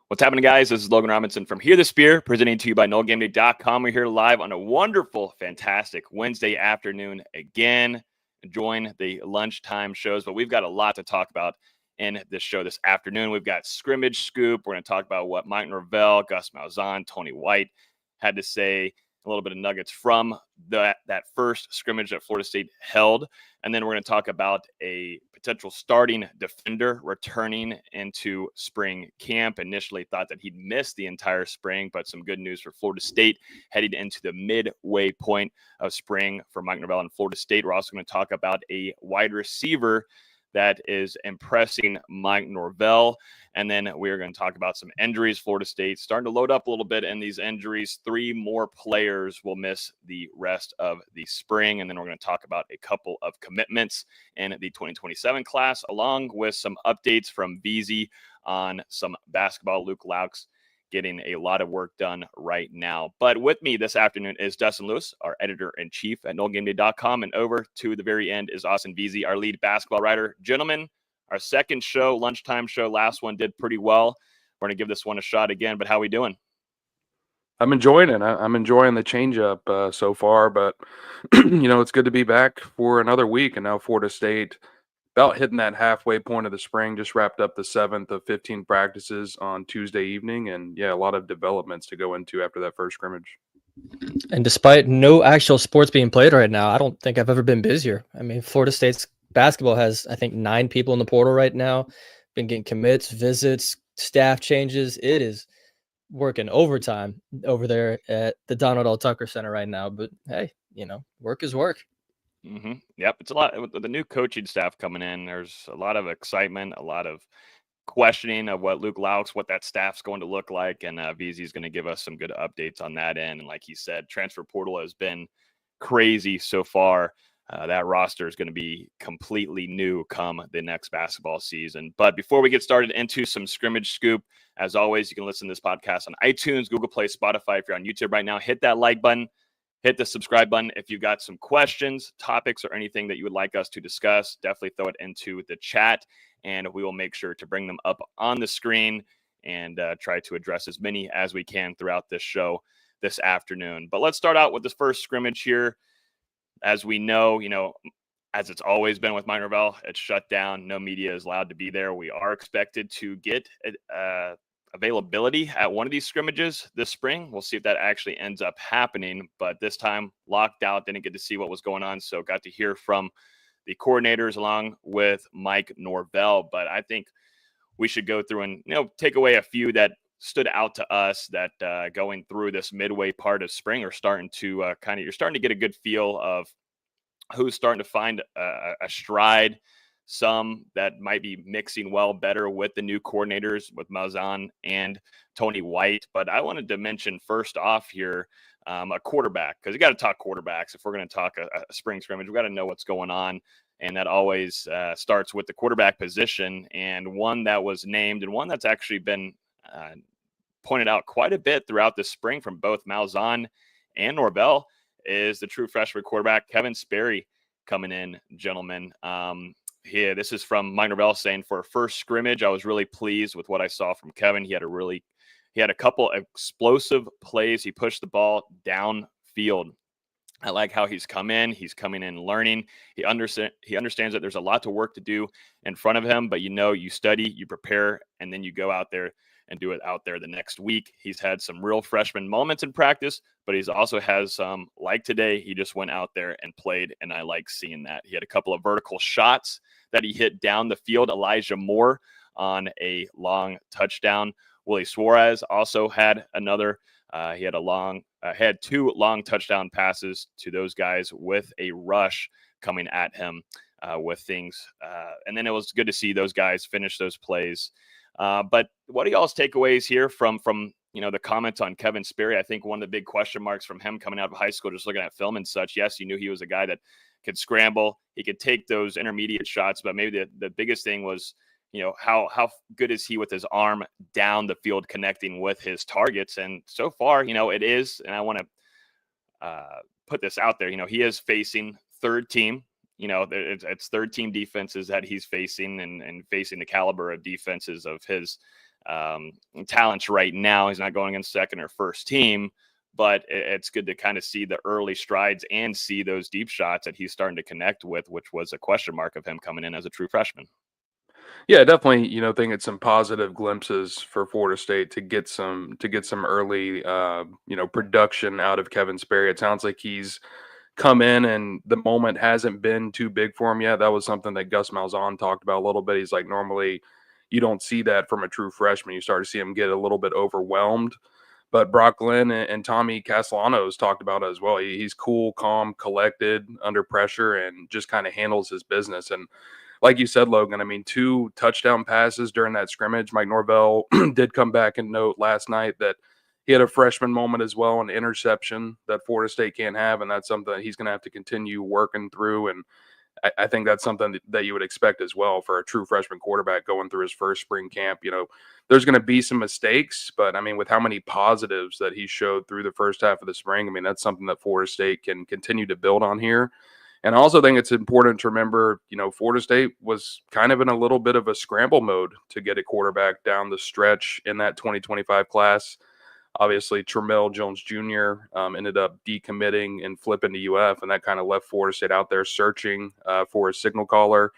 What's happening, guys? This is Logan Robinson from Hear the Spear, presenting to you by NoleGameday.com. We're here live on a wonderful, fantastic Wednesday afternoon again, enjoying the lunchtime shows. But we've got a lot to talk about in this show this afternoon. We've got Scrimmage Scoop. We're going to talk about what Mike Norvell, Gus Malzahn, Tony White had to say, a little bit of nuggets from that first scrimmage that Florida State held. And then we're going to talk about a potential starting defender returning into spring camp. Initially thought that he'd missed the entire spring, but some good news for Florida State heading into the midway point of spring for Mike Norvell and Florida State. We're also going to talk about a wide receiver that is impressing Mike Norvell. And then we're going to talk about some injuries. Florida State starting to load up a little bit in these injuries. 3 more players will miss the rest of the spring. And then we're going to talk about a couple of commitments in the 2027 class, along with some updates from VZ on some basketball. Luke Laux getting a lot of work done right now. But with me this afternoon is Dustin Lewis, our editor-in-chief at NoleGameday.com. And over to the very end is Austin VZ, our lead basketball writer. Gentlemen, our second show, lunchtime show, last one did pretty well. We're going to give this one a shot again, but how we doing? I'm enjoying it. I'm enjoying the change-up so far, but, it's good to be back for another week. And now Florida State, about hitting that halfway point of the spring, just wrapped up the 7th of 15 practices on Tuesday evening. And, yeah, a lot of developments to go into after that first scrimmage. And despite no actual sports being played right now, I don't think I've ever been busier. I mean, Florida State's basketball has, I think, 9 people in the portal right now, been getting commits, visits, staff changes. It is working overtime over there at the Donald L. Tucker Center right now. But, hey, work is work. Mm-hmm. Yep, it's a lot. With the new coaching staff coming in, there's a lot of excitement, a lot of questioning of what Luke Laux, what that staff's going to look like, and VZ is going to give us some good updates on that end. And like he said, transfer portal has been crazy so far. That roster is going to be completely new come the next basketball season. But before we get started into some scrimmage scoop, as always, you can listen to this podcast on iTunes, Google Play, Spotify. If you're on YouTube right now, hit that like button. Hit the subscribe button. If you've got some questions, topics, or anything that you would like us to discuss, definitely throw it into the chat, and we will make sure to bring them up on the screen and try to address as many as we can throughout this show this afternoon. But let's start out with this first scrimmage here. As we know, as it's always been with Mike Norvell, it's shut down. No media is allowed to be there. We are expected to get availability at one of these scrimmages this spring. We'll see if that actually ends up happening, but this time locked out, didn't get to see what was going on, so got to hear from the coordinators along with Mike Norvell. But I think we should go through and take away a few that stood out to us that going through this midway part of spring are starting to you're starting to get a good feel of who's starting to find a stride. Some that might be mixing well better with the new coordinators with Malzahn and Tony White. But I wanted to mention first off here a quarterback, because you got to talk quarterbacks. If we're going to talk a spring scrimmage, we got to know what's going on. And that always starts with the quarterback position, and one that was named and one that's actually been pointed out quite a bit throughout the spring from both Malzahn and Norvell is the true freshman quarterback, Kevin Sperry, coming in, gentlemen. Yeah, this is from Mike Norvell saying, for a first scrimmage, I was really pleased with what I saw from Kevin. He had a couple explosive plays. He pushed the ball downfield. I like how he's come in. He's coming in learning. He understands that there's a lot to work to do in front of him, but you study, you prepare, and then you go out there and do it out there the next week. He's had some real freshman moments in practice, but he's also has some, like today, he just went out there and played, and I like seeing that. He had a couple of vertical shots that he hit down the field. Elijah Moore on a long touchdown. Willie Suarez also had another. He had 2 long touchdown passes to those guys with a rush coming at him with things. And then it was good to see those guys finish those plays. But what are y'all's takeaways here from the comments on Kevin Sperry? I think one of the big question marks from him coming out of high school, just looking at film and such, yes, you knew he was a guy that could scramble. He could take those intermediate shots, but maybe the biggest thing was, how good is he with his arm down the field connecting with his targets? And so far, it is, and I want to put this out there, he is facing third team. It's third team defenses that he's facing and facing the caliber of defenses of his talents right now. He's not going against second or first team, but it's good to kind of see the early strides and see those deep shots that he's starting to connect with, which was a question mark of him coming in as a true freshman. Yeah, definitely. Think it's some positive glimpses for Florida State to get some early, production out of Kevin Sperry. It sounds like he's come in and the moment hasn't been too big for him yet. That was something that Gus Malzahn talked about a little bit. He's like, normally you don't see that from a true freshman. You start to see him get a little bit overwhelmed. But Brock Glenn and Tommy Castellanos talked about it as well. He's cool, calm, collected under pressure, and just kind of handles his business. And like you said, Logan, I mean, 2 touchdown passes during that scrimmage. Mike Norvell did come back and note last night that he had a freshman moment as well, an interception that Florida State can't have, and that's something that he's going to have to continue working through. And I think that's something that you would expect as well for a true freshman quarterback going through his first spring camp. There's going to be some mistakes, but I mean, with how many positives that he showed through the first half of the spring, I mean, that's something that Florida State can continue to build on here. And I also think it's important to remember, Florida State was kind of in a little bit of a scramble mode to get a quarterback down the stretch in that 2025 class. Obviously, Tramell Jones Jr. Ended up decommitting and flipping to UF, and that kind of left Florida State out there searching for a signal caller.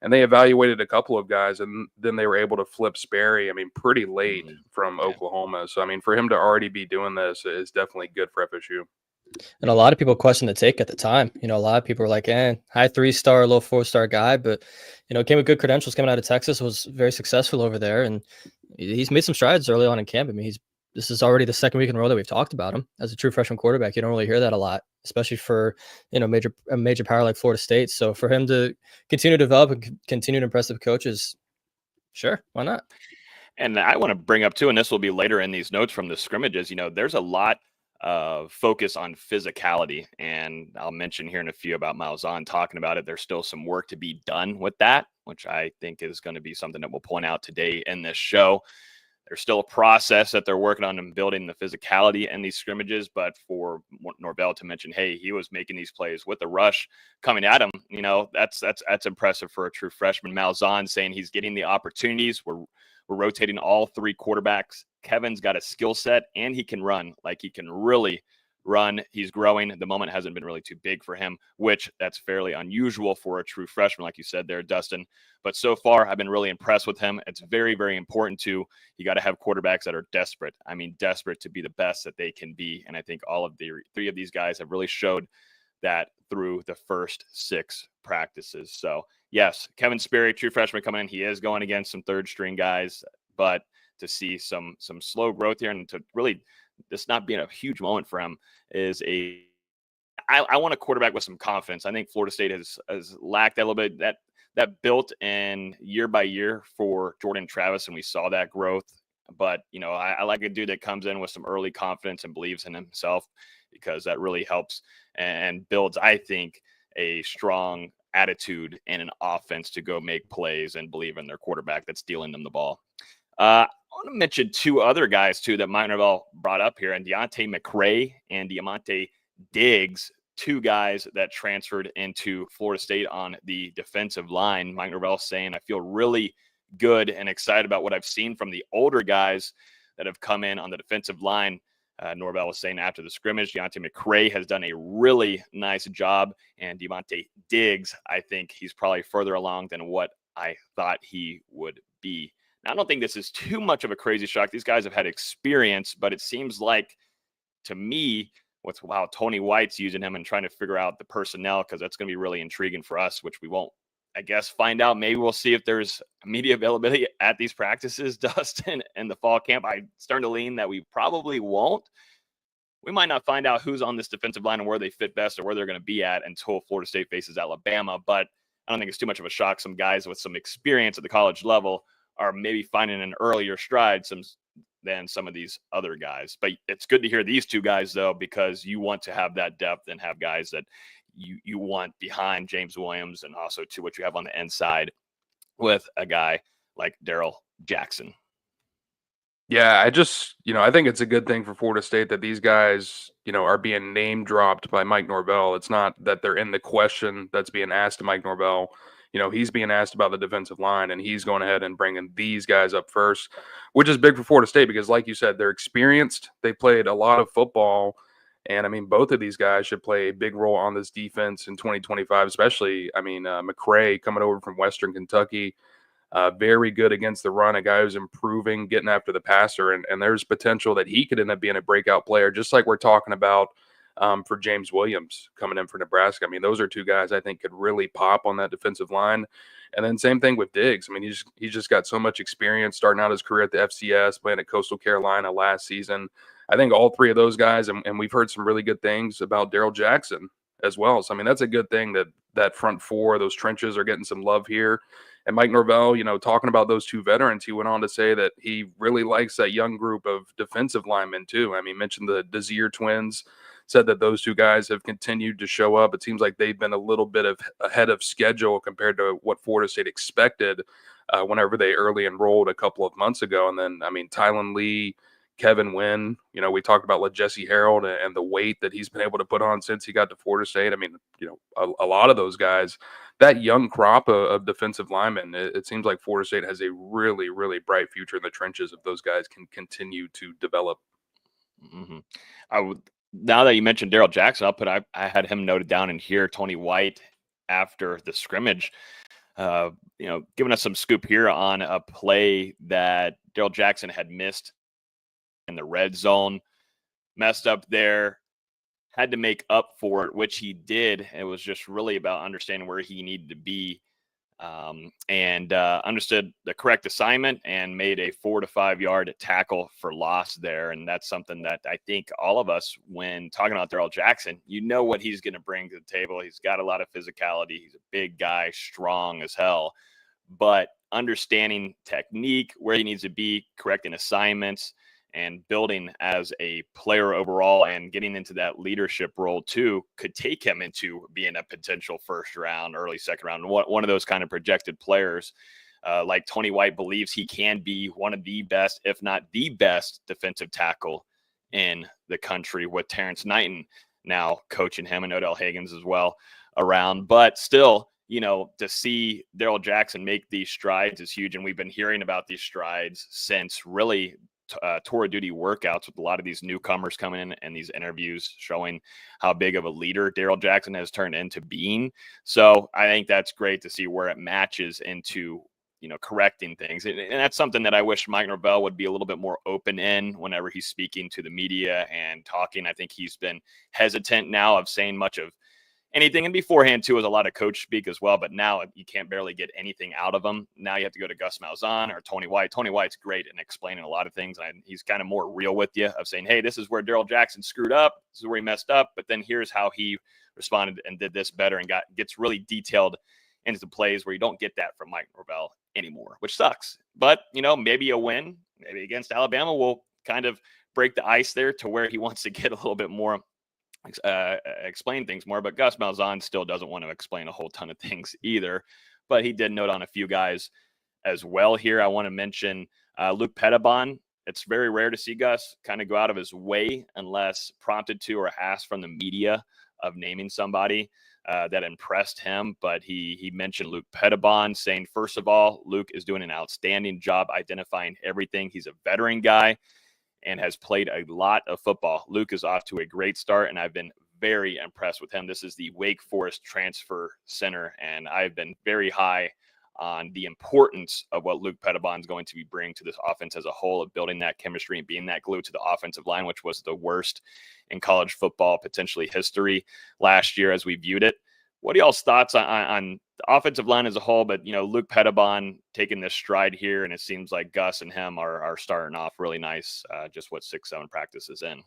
And they evaluated a couple of guys, and then they were able to flip Sperry, pretty late from Oklahoma. So, for him to already be doing this is definitely good for FSU. And a lot of people questioned the take at the time. A lot of people were like, high 3-star, low 4-star guy, but, came with good credentials coming out of Texas, was very successful over there. And he's made some strides early on in camp. This is already the second week in a row that we've talked about him as a true freshman quarterback. You don't really hear that a lot, especially for, a major power like Florida State. So for him to continue to develop and continue to impress the coaches, sure, why not? And I want to bring up too, and this will be later in these notes from the scrimmages, there's a lot of focus on physicality. And I'll mention here in a few about Malzahn talking about it. There's still some work to be done with that, which I think is going to be something that we'll point out today in this show. There's still a process that they're working on and building the physicality in these scrimmages. But for Norvell to mention, hey, he was making these plays with the rush coming at him, that's impressive for a true freshman. Malzahn saying he's getting the opportunities. We're rotating all 3 quarterbacks. Kevin's got a skill set and he can run. Like, he can really run. He's growing. The moment hasn't been really too big for him, which that's fairly unusual for a true freshman, like you said there, Dustin. But so far, I've been really impressed with him. It's very, very important you got to have quarterbacks that are desperate. Desperate to be the best that they can be. And I think all of the 3 of these guys have really showed that through the first 6 practices. So yes, Kevin Sperry, true freshman coming in, he is going against some 3rd string guys, but to see some slow growth here and to really this not being a huge moment for him is I want a quarterback with some confidence. I think Florida State has lacked that a little bit, that built in year by year for Jordan Travis, and we saw that growth. But, I like a dude that comes in with some early confidence and believes in himself, because that really helps and builds, I think, a strong attitude and an offense to go make plays and believe in their quarterback that's dealing them the ball. I want to mention 2 other guys, too, that Mike Norvell brought up here, and Deontay McCray and Diamante Diggs, 2 guys that transferred into Florida State on the defensive line. Mike Norvell saying, I feel really good and excited about what I've seen from the older guys that have come in on the defensive line. Norvell was saying after the scrimmage, Deontay McCray has done a really nice job, and Diamante Diggs, I think he's probably further along than what I thought he would be. Now, I don't think this is too much of a crazy shock. These guys have had experience, but it seems like, to me, with how Tony White's using him and trying to figure out the personnel, because that's going to be really intriguing for us, which we won't, I guess, find out. Maybe we'll see if there's media availability at these practices, Dustin, in the fall camp. I'm starting to lean that we probably won't. We might not find out who's on this defensive line and where they fit best or where they're going to be at until Florida State faces Alabama. But I don't think it's too much of a shock. Some guys with some experience at the college level are maybe finding an earlier stride than some of these other guys. But it's good to hear these 2 guys, though, because you want to have that depth and have guys that you want behind James Williams, and also to what you have on the inside with a guy like Darrell Jackson. Yeah, I think it's a good thing for Florida State that these guys, are being name dropped by Mike Norvell. It's not that they're in the question that's being asked to Mike Norvell. he's being asked about the defensive line, and he's going ahead and bringing these guys up first, which is big for Florida State because, like you said, they're experienced. They played a lot of football. And, I mean, both of these guys should play a big role on this defense in 2025, especially, McCray coming over from Western Kentucky. Very good against the run, a guy who's improving, getting after the passer, and there's potential that he could end up being a breakout player, just like we're talking about for James Williams coming in for Nebraska. I mean, those are two guys I think could really pop on that defensive line. And then same thing with Diggs. I mean, he's just got so much experience starting out his career at the FCS, playing at Coastal Carolina last season. I think all three of those guys, and we've heard some really good things about Darrell Jackson as well. So, I mean, that's a good thing that front four, those trenches are getting some love here. And Mike Norvell, talking about those two veterans, he went on to say that he really likes that young group of defensive linemen too. I mean, mentioned the Desir twins, said that those two guys have continued to show up. It seems like they've been a little bit ahead of schedule compared to what Florida State expected whenever they early enrolled a couple of months ago. And then, I mean, Tylen Lee, Kevin Wynn, we talked about Jesse Harold and the weight that he's been able to put on since he got to Florida State. I mean, a lot of those guys, that young crop of defensive linemen, it seems like Florida State has a really, really bright future in the trenches if those guys can continue to develop. Mm-hmm. Now that you mentioned Darrell Jackson, I had him noted down in here. Tony White, after the scrimmage, giving us some scoop here on a play that Darrell Jackson had missed in the red zone, messed up there, had to make up for it, which he did. It was just really about understanding where he needed to be and understood the correct assignment and made a 4 to 5 yard tackle for loss there. And that's something that I think all of us, when talking about Darrell Jackson, what he's going to bring to the table. He's got a lot of physicality. He's a big guy, strong as hell, but understanding technique, where he needs to be, correcting assignments, and building as a player overall and getting into that leadership role too could take him into being a potential first round, early second round, one of those kind of projected players. Like Tony White believes he can be one of the best, if not the best, defensive tackle in the country, with Terrence Knighton now coaching him and Odell Higgins as well around. But still, to see Darrell Jackson make these strides is huge. And we've been hearing about these strides since really tour of duty workouts, with a lot of these newcomers coming in and these interviews showing how big of a leader Darrell Jackson has turned into being. So I think that's great to see where it matches into, correcting things. And that's something that I wish Mike Norvell would be a little bit more open in whenever he's speaking to the media and talking. I think he's been hesitant now of saying much of anything. And beforehand too, was a lot of coach speak as well, but now you can't barely get anything out of them. Now you have to go to Gus Malzahn or Tony White. Tony White's great in explaining a lot of things. And he's kind of more real with you, of saying, hey, this is where Darrell Jackson screwed up. This is where he messed up. But then here's how he responded and did this better, and gets really detailed into the plays, where you don't get that from Mike Norvell anymore, which sucks. But, maybe a win, maybe against Alabama, will kind of break the ice there to where he wants to get a little bit more explain things more. But Gus Malzahn still doesn't want to explain a whole ton of things either, but he did note on a few guys as well here. I want to mention Luke Pettibon. It's very rare to see Gus kind of go out of his way unless prompted to or asked from the media of naming somebody that impressed him. But he mentioned Luke Pettibon, saying, first of all, Luke is doing an outstanding job identifying everything. He's a veteran guy and has played a lot of football. Luke is off to a great start, and I've been very impressed with him. This is the Wake Forest Transfer Center, and I've been very high on the importance of what Luke Pettibon is going to be bringing to this offense as a whole, of building that chemistry and being that glue to the offensive line, which was the worst in college football, potentially history, last year as we viewed it. What are y'all's thoughts on the offensive line as a whole? But, Luke Pettibon taking this stride here, and it seems like Gus and him are starting off really nice, just 6-7 practices in.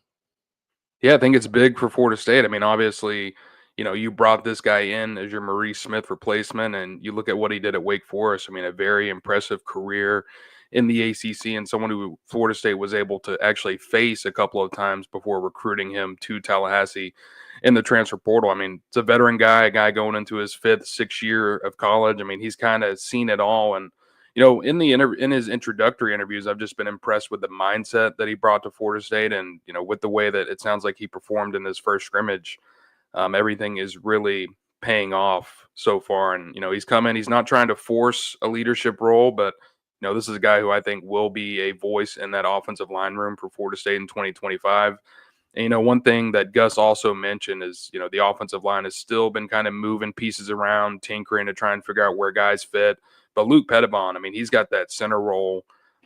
Yeah, I think it's big for Florida State. I mean, obviously, you brought this guy in as your Maurice Smith replacement, and you look at what he did at Wake Forest. I mean, a very impressive career in the ACC, and someone who Florida State was able to actually face a couple of times before recruiting him to Tallahassee in the transfer portal. I mean, it's a veteran guy, a guy going into his 5th, 6th year of college. I mean, he's kind of seen it all. And, in his introductory interviews, I've just been impressed with the mindset that he brought to Florida State. And, with the way that it sounds like he performed in his first scrimmage, everything is really paying off so far. And, he's come in, he's not trying to force a leadership role, but, this is a guy who I think will be a voice in that offensive line room for Florida State in 2025. And, one thing that Gus also mentioned is, the offensive line has still been kind of moving pieces around, tinkering to try and figure out where guys fit. But Luke Pettibon, I mean, he's got that center role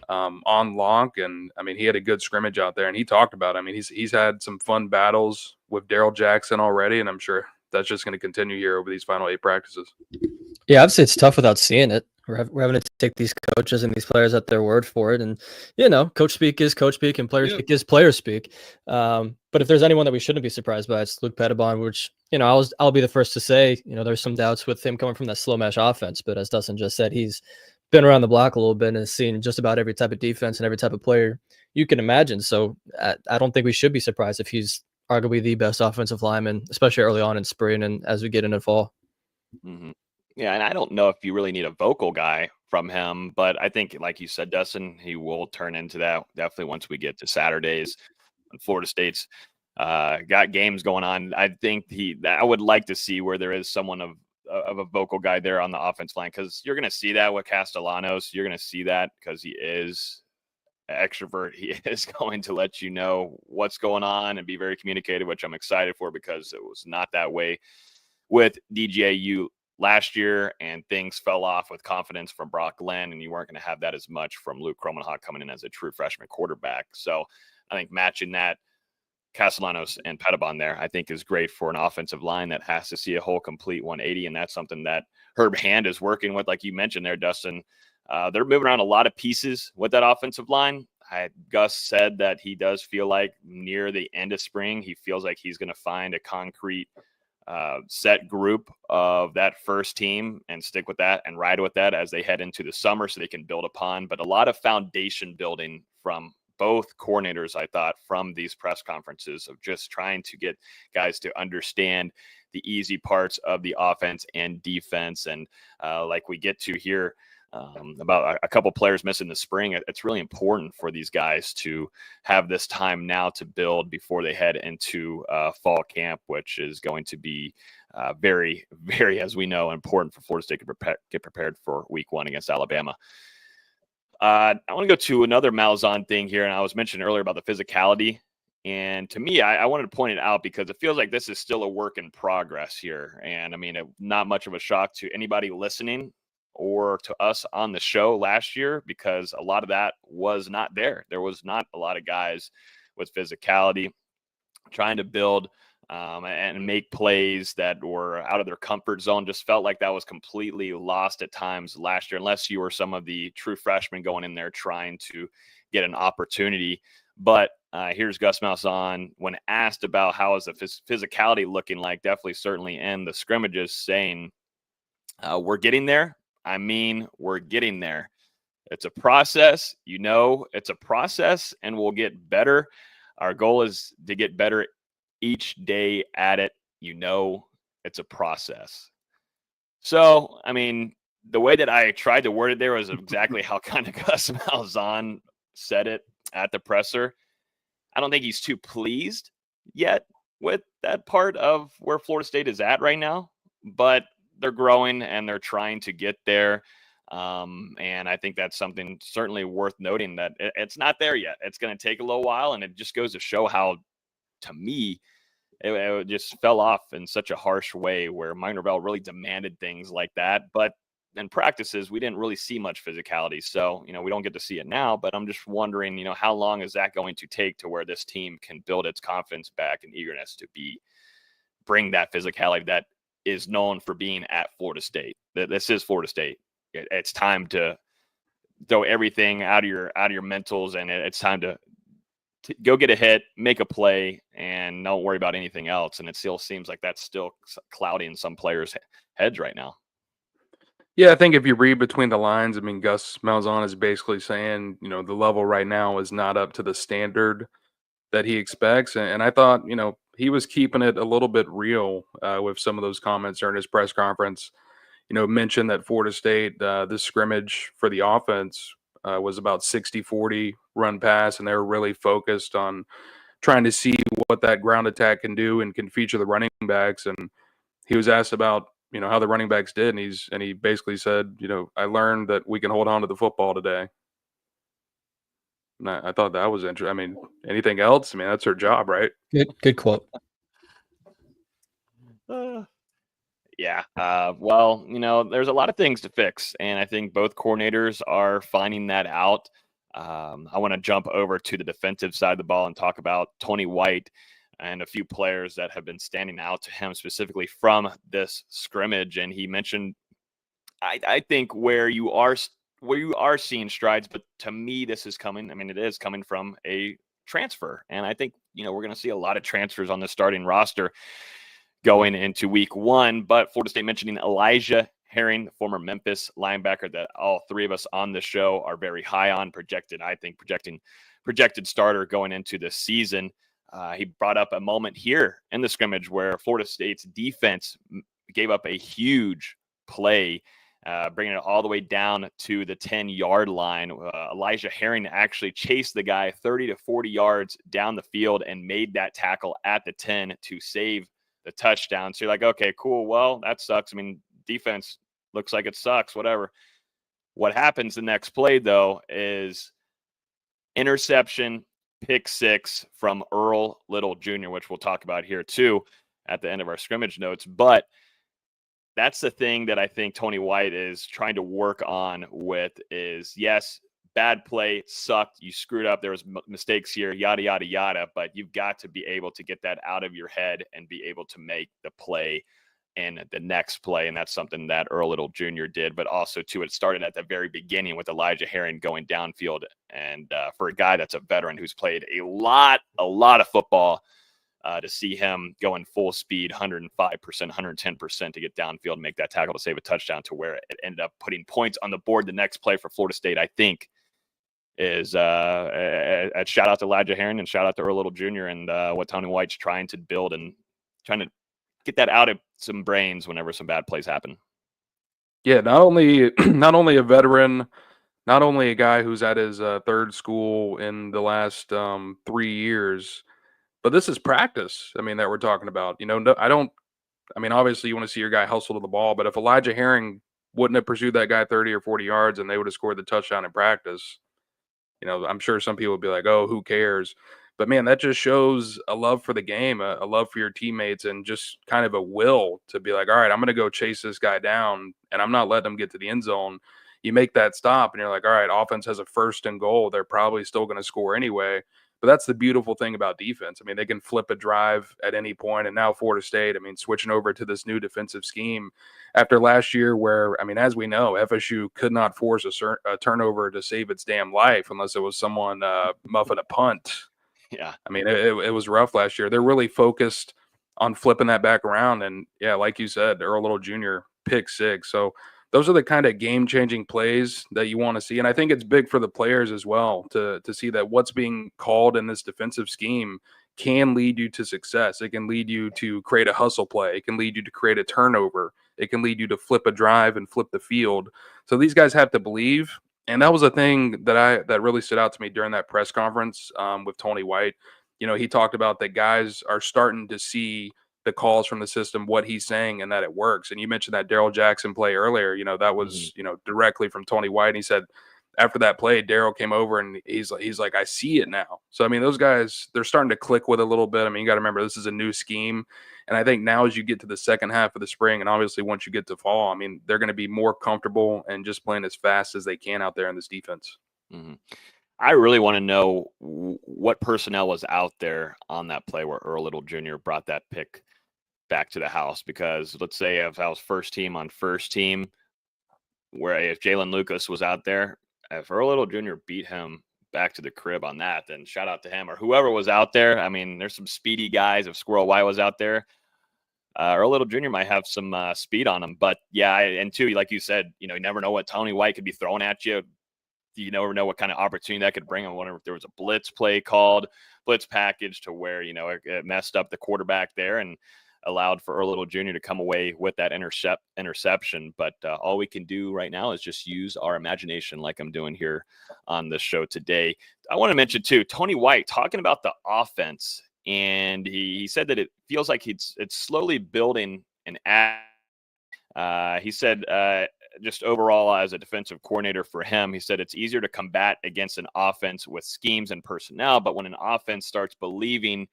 on lock. And, I mean, he had a good scrimmage out there. And he talked about it. I mean, he's had some fun battles with Daryl Jackson already. And I'm sure that's just going to continue here over these final 8 practices. Yeah, obviously it's tough without seeing it. We're having to take these coaches and these players at their word for it. And, coach speak is coach speak and player speak is player speak. But if there's anyone that we shouldn't be surprised by, it's Luke Pettibon, which, I'll be the first to say, there's some doubts with him coming from that slow mesh offense. But as Dustin just said, he's been around the block a little bit and has seen just about every type of defense and every type of player you can imagine. So I don't think we should be surprised if he's arguably the best offensive lineman, especially early on in spring and as we get into fall. Mm-hmm. Yeah, and I don't know if you really need a vocal guy from him, but I think, like you said, Dustin, he will turn into that definitely once we get to Saturdays. And Florida State's got games going on. I think I would like to see where there is someone of a vocal guy there on the offense line, because you're going to see that with Castellanos. You're going to see that because he is an extrovert. He is going to let you know what's going on and be very communicative, which I'm excited for, because it was not that way with DJU last year, and things fell off with confidence from Brock Glenn, and you weren't going to have that as much from Luke Kromenhoek coming in as a true freshman quarterback. So I think matching that Castellanos and Pettibon there, I think, is great for an offensive line that has to see a whole complete 180, and that's something that Herb Hand is working with, like you mentioned there, Dustin. They're moving around a lot of pieces with that offensive line. Gus said that he does feel like near the end of spring, he feels like he's going to find a concrete set group of that first team and stick with that and ride with that as they head into the summer so they can build upon. But a lot of foundation building from both coordinators, I thought, from these press conferences of just trying to get guys to understand the easy parts of the offense and defense. And like we get to here, about a couple players missing the spring, it's really important for these guys to have this time now to build before they head into fall camp, which is going to be very, very, as we know, important for Florida State to get prepared for week 1 against Alabama. I want to go to another Malzahn thing here, and I was mentioning earlier about the physicality. And to me, I wanted to point it out because it feels like this is still a work in progress here. And I mean, not much of a shock to anybody listening or to us on the show last year, because a lot of that was not there. There was not a lot of guys with physicality trying to build and make plays that were out of their comfort zone. Just felt like that was completely lost at times last year, unless you were some of the true freshmen going in there trying to get an opportunity. But here's Gus Malzahn, when asked about how is the physicality looking like, definitely, certainly in the scrimmages, saying, we're getting there. I mean, we're getting there. It's a process, it's a process, and we'll get better. Our goal is to get better each day at it. It's a process. So, I mean, the way that I tried to word it there was exactly how kind of Gus Malzahn said it at the presser. I don't think he's too pleased yet with that part of where Florida State is at right now, but they're growing and they're trying to get there. And I think that's something certainly worth noting, that it's not there yet. It's going to take a little while, and it just goes to show how, to me, it just fell off in such a harsh way where Mike Norvell really demanded things like that. But in practices, we didn't really see much physicality. So, we don't get to see it now, but I'm just wondering, how long is that going to take to where this team can build its confidence back and eagerness to bring that physicality that is known for being at Florida State. This is Florida State. It's time to throw everything out of your mentals, and it's time to go get a hit, make a play, and don't worry about anything else. And it still seems like that's still clouding some players' heads right now. Yeah, I think if you read between the lines, I mean, Gus Malzahn is basically saying, the level right now is not up to the standard that he expects. And I thought, he was keeping it a little bit real with some of those comments during his press conference. Mentioned that Florida State, this scrimmage for the offense was about 60-40 run pass, and they were really focused on trying to see what that ground attack can do and can feature the running backs. And he was asked about, how the running backs did, and he basically said, I learned that we can hold on to the football today. And I thought that was interesting. I mean, anything else? I mean, that's her job, right? Good quote. Yeah. Well, there's a lot of things to fix, and I think both coordinators are finding that out. I want to jump over to the defensive side of the ball and talk about Tony White and a few players that have been standing out to him specifically from this scrimmage. And he mentioned, I think where you are seeing strides, but to me, this is coming. I mean, it is coming from a transfer, and I think we're going to see a lot of transfers on the starting roster going into week 1. But Florida State mentioning Elijah Herring, the former Memphis linebacker that all three of us on the show are very high on, projected starter going into the season. He brought up a moment here in the scrimmage where Florida State's defense gave up a huge play, bringing it all the way down to the 10-yard line. Elijah Herring actually chased the guy 30 to 40 yards down the field and made that tackle at the 10 to save the touchdown. So you're like, okay, cool. Well, that sucks. I mean, defense looks like it sucks, whatever. What happens the next play, though, is interception, pick 6 from Earl Little Jr., which we'll talk about here too at the end of our scrimmage notes. But that's the thing that I think Tony White is trying to work on with is, yes, bad play, sucked, you screwed up, there was mistakes here, yada, yada, yada, but you've got to be able to get that out of your head and be able to make the play in the next play, and that's something that Earl Little Jr. did, but also, too, it started at the very beginning with Elijah Herring going downfield, and for a guy that's a veteran who's played a lot of football, to see him going full speed, 105%, 110% to get downfield and make that tackle to save a touchdown to where it ended up putting points on the board the next play for Florida State, I think, is a shout out to Elijah Herring and shout out to Earl Little Jr. and what Tony White's trying to build and trying to get that out of some brains whenever some bad plays happen. Yeah, not only a veteran, not only a guy who's at his third school in the last 3 years, but this is practice. I mean, that we're talking about. Obviously you want to see your guy hustle to the ball, but if Elijah Herring wouldn't have pursued that guy 30 or 40 yards and they would have scored the touchdown in practice, I'm sure some people would be like, oh, who cares? But man, that just shows a love for the game, a love for your teammates, and just kind of a will to be like, all right, I'm going to go chase this guy down, and I'm not letting him get to the end zone. You make that stop, and you're like, all right, offense has a 1st and goal. They're probably still going to score anyway. But that's the beautiful thing about defense. I mean, they can flip a drive at any point. And now Florida State, switching over to this new defensive scheme after last year where, as we know, FSU could not force a turnover to save its damn life unless it was someone muffing a punt. Yeah. It was rough last year. They're really focused on flipping that back around. And, yeah, like you said, Earl Little Jr., pick 6. So those are the kind of game-changing plays that you want to see. And I think it's big for the players as well to see that what's being called in this defensive scheme can lead you to success. It can lead you to create a hustle play. It can lead you to create a turnover. It can lead you to flip a drive and flip the field. So these guys have to believe. And that was a thing that really stood out to me during that press conference with Tony White. He talked about that guys are starting to see the calls from the system, what he's saying, and that it works. And you mentioned that Darrell Jackson play earlier, that was, directly from Tony White. And he said after that play, Darrell came over and he's like, I see it now. So, those guys, they're starting to click with it a little bit. You got to remember, this is a new scheme. And I think now as you get to the second half of the spring, and obviously once you get to fall, they're going to be more comfortable and just playing as fast as they can out there in this defense. Mm-hmm. I really want to know what personnel was out there on that play where Earl Little Jr. brought that pick back to the house, because let's say if I was first team on first team, where if Jalen Lucas was out there, if Earl Little Jr. beat him back to the crib on that, then shout out to him or whoever was out there. There's some speedy guys. If Squirrel White was out there, Earl Little Jr. might have some speed on him. But yeah, and two, like you said, you never know what Tony White could be throwing at you. You never know what kind of opportunity that could bring. I wonder if there was a blitz play called, blitz package to where, it messed up the quarterback there and allowed for Earl Little Jr. to come away with that interception. But all we can do right now is just use our imagination like I'm doing here on this show today. I want to mention, too, Tony White talking about the offense. And he said that it feels like it's slowly building an He said, just overall as a defensive coordinator for him, he said it's easier to combat against an offense with schemes and personnel, but when an offense starts believing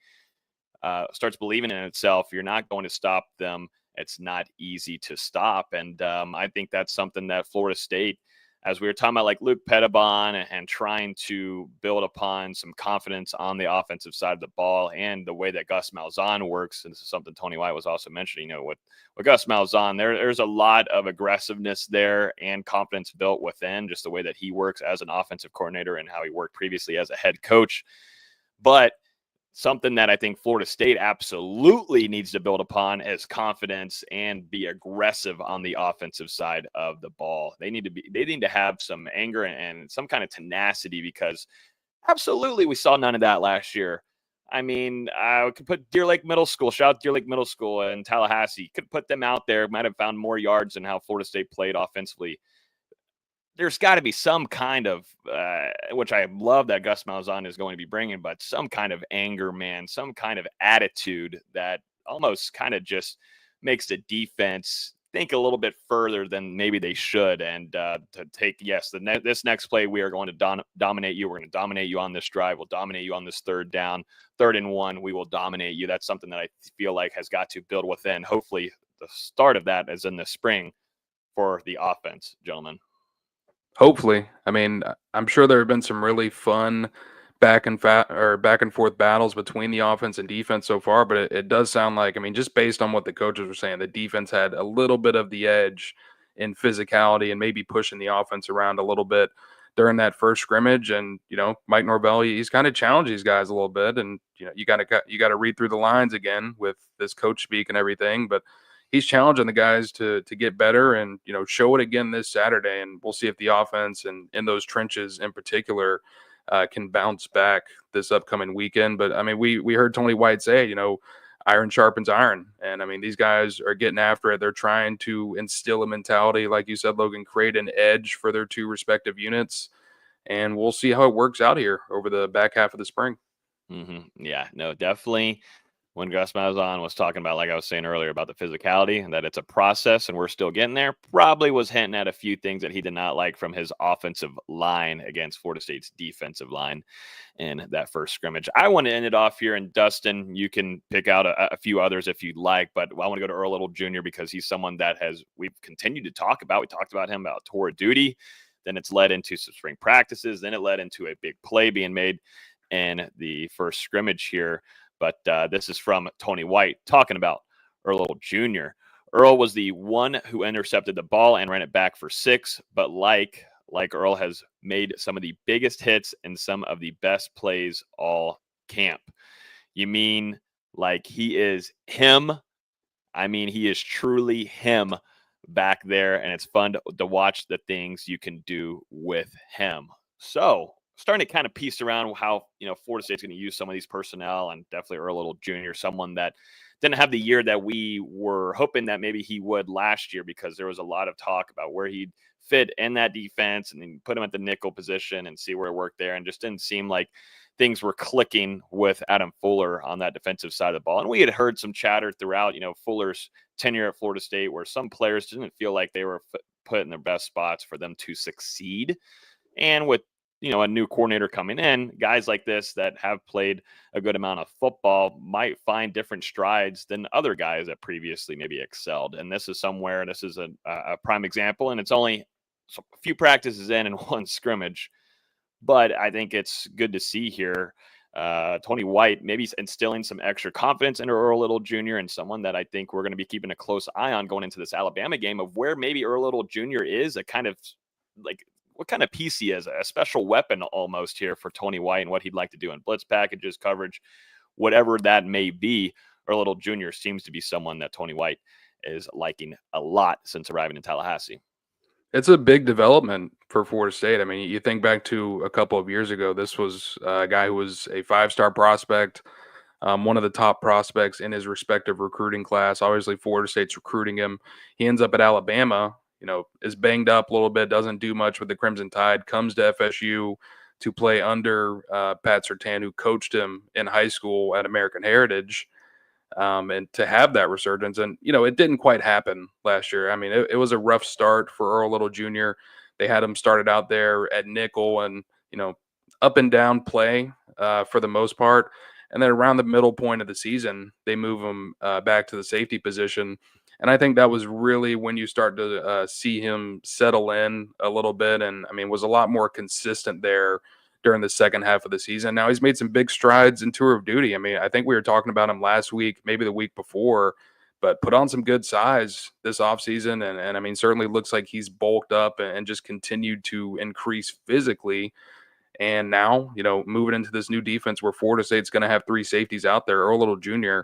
in itself, you're not going to stop them. It's not easy to stop. And I think that's something that Florida State, as we were talking about, like Luke Pettibon and trying to build upon some confidence on the offensive side of the ball and the way that Gus Malzahn works. And this is something Tony White was also mentioning, with Gus Malzahn, there's a lot of aggressiveness there and confidence built within just the way that he works as an offensive coordinator and how he worked previously as a head coach. But something that I think Florida State absolutely needs to build upon is confidence and be aggressive on the offensive side of the ball. They need to have some anger and some kind of tenacity, because absolutely we saw none of that last year. I mean, I could put Deer Lake Middle School, shout out Deer Lake Middle School in Tallahassee, could put them out there, might have found more yards than how Florida State played offensively. There's got to be some kind of, which I love that Gus Malzahn is going to be bringing, but some kind of anger, man, some kind of attitude that almost kind of just makes the defense think a little bit further than maybe they should. And to take, this next play, we are going to dominate you. We're going to dominate you on this drive. We'll dominate you on this third down, 3rd and 1. We will dominate you. That's something that I feel like has got to build within. Hopefully the start of that is in the spring for the offense, gentlemen. Hopefully. I mean, I'm sure there have been some really fun back and forth battles between the offense and defense so far, but it does sound like, I mean, just based on what the coaches were saying, the defense had a little bit of the edge in physicality and maybe pushing the offense around a little bit during that first scrimmage. And, Mike Norvell, he's kind of challenged these guys a little bit. And, you got to read through the lines again with this coach speak and everything, but he's challenging the guys to get better and, show it again this Saturday. And we'll see if the offense and in those trenches in particular can bounce back this upcoming weekend. But I mean, we heard Tony White say, iron sharpens iron. And I mean, these guys are getting after it. They're trying to instill a mentality, like you said, Logan, create an edge for their two respective units. And we'll see how it works out here over the back half of the spring. Mm-hmm. Yeah, no, definitely. When Gus Malzahn was talking about, like I was saying earlier, about the physicality and that it's a process and we're still getting there, probably was hinting at a few things that he did not like from his offensive line against Florida State's defensive line in that first scrimmage. I want to end it off here, and Dustin, you can pick out a few others if you'd like, but I want to go to Earl Little Jr. because he's someone that we've continued to talk about. We talked about him about tour of duty, then it's led into some spring practices, then it led into a big play being made in the first scrimmage here. But this is from Tony White talking about Earl Little Jr. Earl was the one who intercepted the ball and ran it back for 6, but like Earl has made some of the biggest hits and some of the best plays all camp. You mean like he is him? I mean, he is truly him back there, and it's fun to watch the things you can do with him. So starting to kind of piece around how, Florida State's going to use some of these personnel, and definitely Earl Little Jr., someone that didn't have the year that we were hoping that maybe he would last year, because there was a lot of talk about where he'd fit in that defense and then put him at the nickel position and see where it worked there. And just didn't seem like things were clicking with Adam Fuller on that defensive side of the ball. And we had heard some chatter throughout, Fuller's tenure at Florida State, where some players didn't feel like they were put in their best spots for them to succeed. And with a new coordinator coming in, guys like this that have played a good amount of football might find different strides than other guys that previously maybe excelled. And this is a prime example, and it's only a few practices in and one scrimmage. But I think it's good to see here Tony White maybe instilling some extra confidence into Earl Little Jr., and someone that I think we're going to be keeping a close eye on going into this Alabama game, of where maybe Earl Little Jr. is a kind of like what kind of piece he is, a special weapon almost here for Tony White and what he'd like to do in blitz packages, coverage, whatever that may be. Earl Little Jr. seems to be someone that Tony White is liking a lot since arriving in Tallahassee. It's a big development for Florida State. I mean, you think back to a couple of years ago, this was a guy who was a 5-star prospect, one of the top prospects in his respective recruiting class. Obviously, Florida State's recruiting him. He ends up at Alabama, is banged up a little bit, doesn't do much with the Crimson Tide, comes to FSU to play under Pat Surtain, who coached him in high school at American Heritage. and to have that resurgence. And, it didn't quite happen last year. I mean, it was a rough start for Earl Little Jr. They had him started out there at nickel and, up and down play for the most part. And then around the middle point of the season, they move him back to the safety position. And I think that was really when you start to see him settle in a little bit. And I mean, was a lot more consistent there during the second half of the season. Now he's made some big strides in tour of duty. I mean, I think we were talking about him last week, maybe the week before, but put on some good size this offseason. And I mean, certainly looks like he's bulked up and just continued to increase physically. And now, moving into this new defense where Florida State's going to have 3 safeties out there, Earl Little Jr.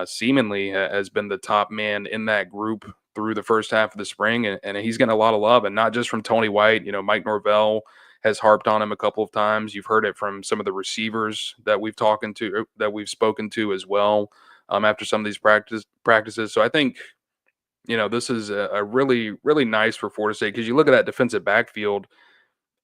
Seemingly has been the top man in that group through the first half of the spring. And he's getting a lot of love, and not just from Tony White. Mike Norvell has harped on him a couple of times. You've heard it from some of the receivers that we've spoken to as well after some of these practices. So I think, this is a really, really nice for Florida State, because you look at that defensive backfield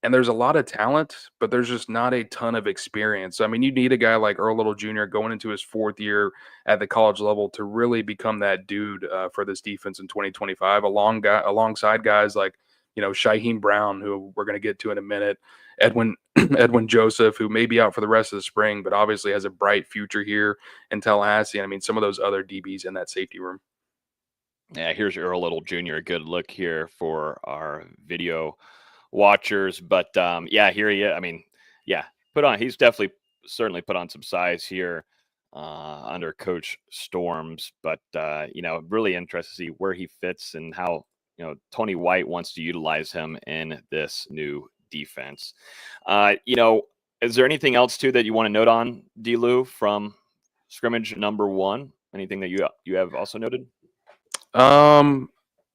and there's a lot of talent, but there's just not a ton of experience. I mean, you need a guy like Earl Little Jr. going into his 4th year at the college level to really become that dude for this defense in 2025, alongside guys like, Shaheem Brown, who we're going to get to in a minute, Edwin Joseph, who may be out for the rest of the spring, but obviously has a bright future here in Tallahassee. And I mean, some of those other DBs in that safety room. Yeah, here's Earl Little Jr. A good look here for our video watchers, but here he is. I mean, he's certainly put on some size here under Coach Storms, but really interested to see where he fits and how Tony White wants to utilize him in this new defense. Is there anything else too that you want to note on, D-Lou, from scrimmage number 1? Anything that you have also noted?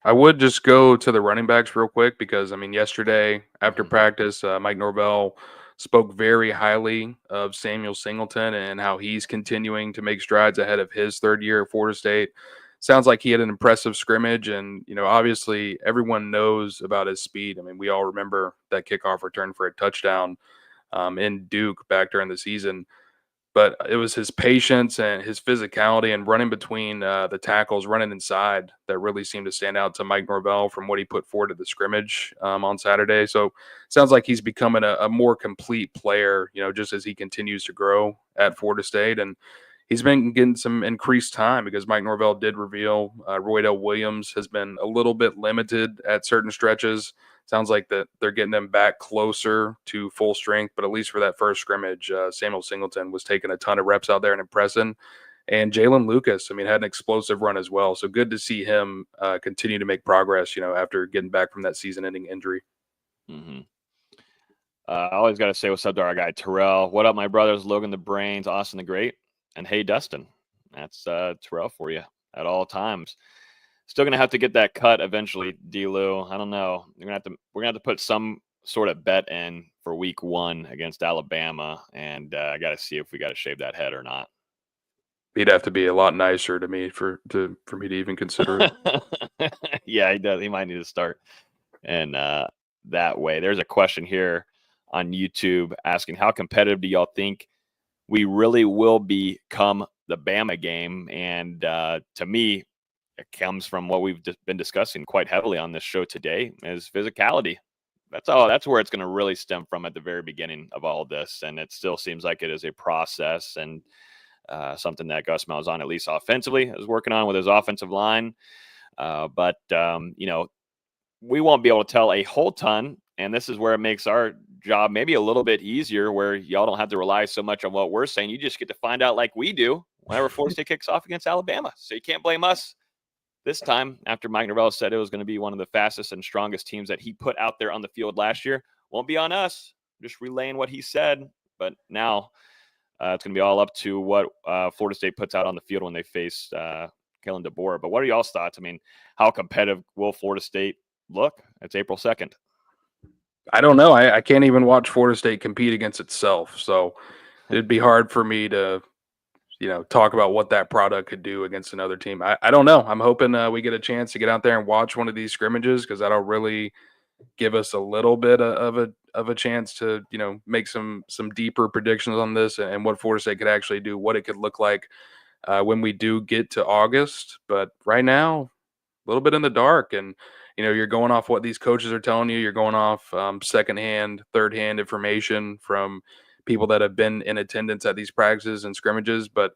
I would just go to the running backs real quick, because I mean, yesterday after practice, Mike Norvell spoke very highly of Samuel Singleton and how he's continuing to make strides ahead of his 3rd year at Florida State. Sounds like he had an impressive scrimmage, and obviously everyone knows about his speed. I mean, we all remember that kickoff return for a touchdown in Duke back during the season. But it was his patience and his physicality and running between the tackles, running inside, that really seemed to stand out to Mike Norvell from what he put forward at the scrimmage on Saturday. So it sounds like he's becoming a more complete player, just as he continues to grow at Florida State. And he's been getting some increased time, because Mike Norvell did reveal Roydell Williams has been a little bit limited at certain stretches. Sounds like that they're getting them back closer to full strength, but at least for that first scrimmage, Samuel Singleton was taking a ton of reps out there and impressing. And Jalen Lucas, I mean, had an explosive run as well. So good to see him continue to make progress, after getting back from that season-ending injury. Mm-hmm. I always got to say what's up to our guy Terrell. What up, my brothers? Logan the Brains, Austin the Great, and hey, Dustin. That's Terrell for you at all times. Still gonna have to get that cut eventually, D-Lou. I don't know. We're gonna have to put some sort of bet in for week 1 against Alabama, and I got to see if we got to shave that head or not. He'd have to be a lot nicer to me for me to even consider it. Yeah, he does. He might need to start, and that way. There's a question here on YouTube asking, how competitive do y'all think we really will become the Bama game? And to me, it comes from what we've been discussing quite heavily on this show today, is physicality. That's where it's going to really stem from at the very beginning of all this. And it still seems like it is a process, and something that Gus Malzahn, at least offensively, is working on with his offensive line. But we won't be able to tell a whole ton. And this is where it makes our job maybe a little bit easier, where y'all don't have to rely so much on what we're saying. You just get to find out, like we do, whenever Florida State kicks off against Alabama. So you can't blame us this time, after Mike Norvell said it was going to be one of the fastest and strongest teams that he put out there on the field last year. Won't be on us. Just relaying what he said. But now it's going to be all up to what Florida State puts out on the field when they face Kalen DeBoer. But what are y'all's thoughts? I mean, how competitive will Florida State look? It's April 2nd. I don't know. I can't even watch Florida State compete against itself. So it'd be hard for me to talk about what that product could do against another team. I don't know. I'm hoping we get a chance to get out there and watch one of these scrimmages, because that'll really give us a little bit of a chance to, make some deeper predictions on this and what Florida State could actually do, what it could look like when we do get to August. But right now, a little bit in the dark. And, you're going off what these coaches are telling you. You're going off secondhand, third-hand information from people that have been in attendance at these practices and scrimmages. But,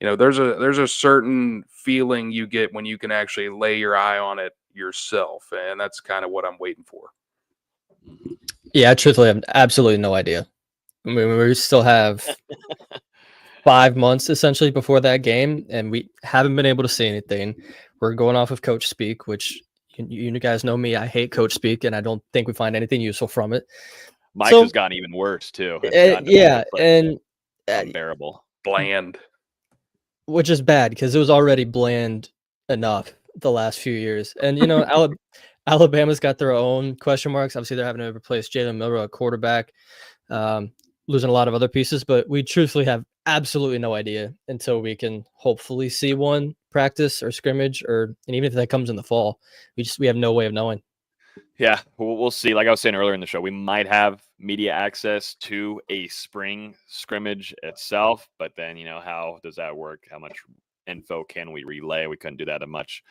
there's a certain feeling you get when you can actually lay your eye on it yourself. And that's kind of what I'm waiting for. Yeah, I truthfully have absolutely no idea. I mean, we still have 5 months essentially before that game, and we haven't been able to see anything. We're going off of coach speak, which you guys know me. I hate coach speak, and I don't think we find anything useful from it. Mike has gotten even worse too. Yeah, and unbearable, bland, which is bad because it was already bland enough the last few years. And Alabama's got their own question marks. Obviously, they're having to replace Jalen Milroe at quarterback, losing a lot of other pieces. But we truthfully have absolutely no idea until we can hopefully see one practice or scrimmage, and even if that comes in the fall, we have no way of knowing. Yeah, we'll see. Like I was saying earlier in the show, we might have media access to a spring scrimmage itself, but then, how does that work? How much info can we relay? We couldn't do that much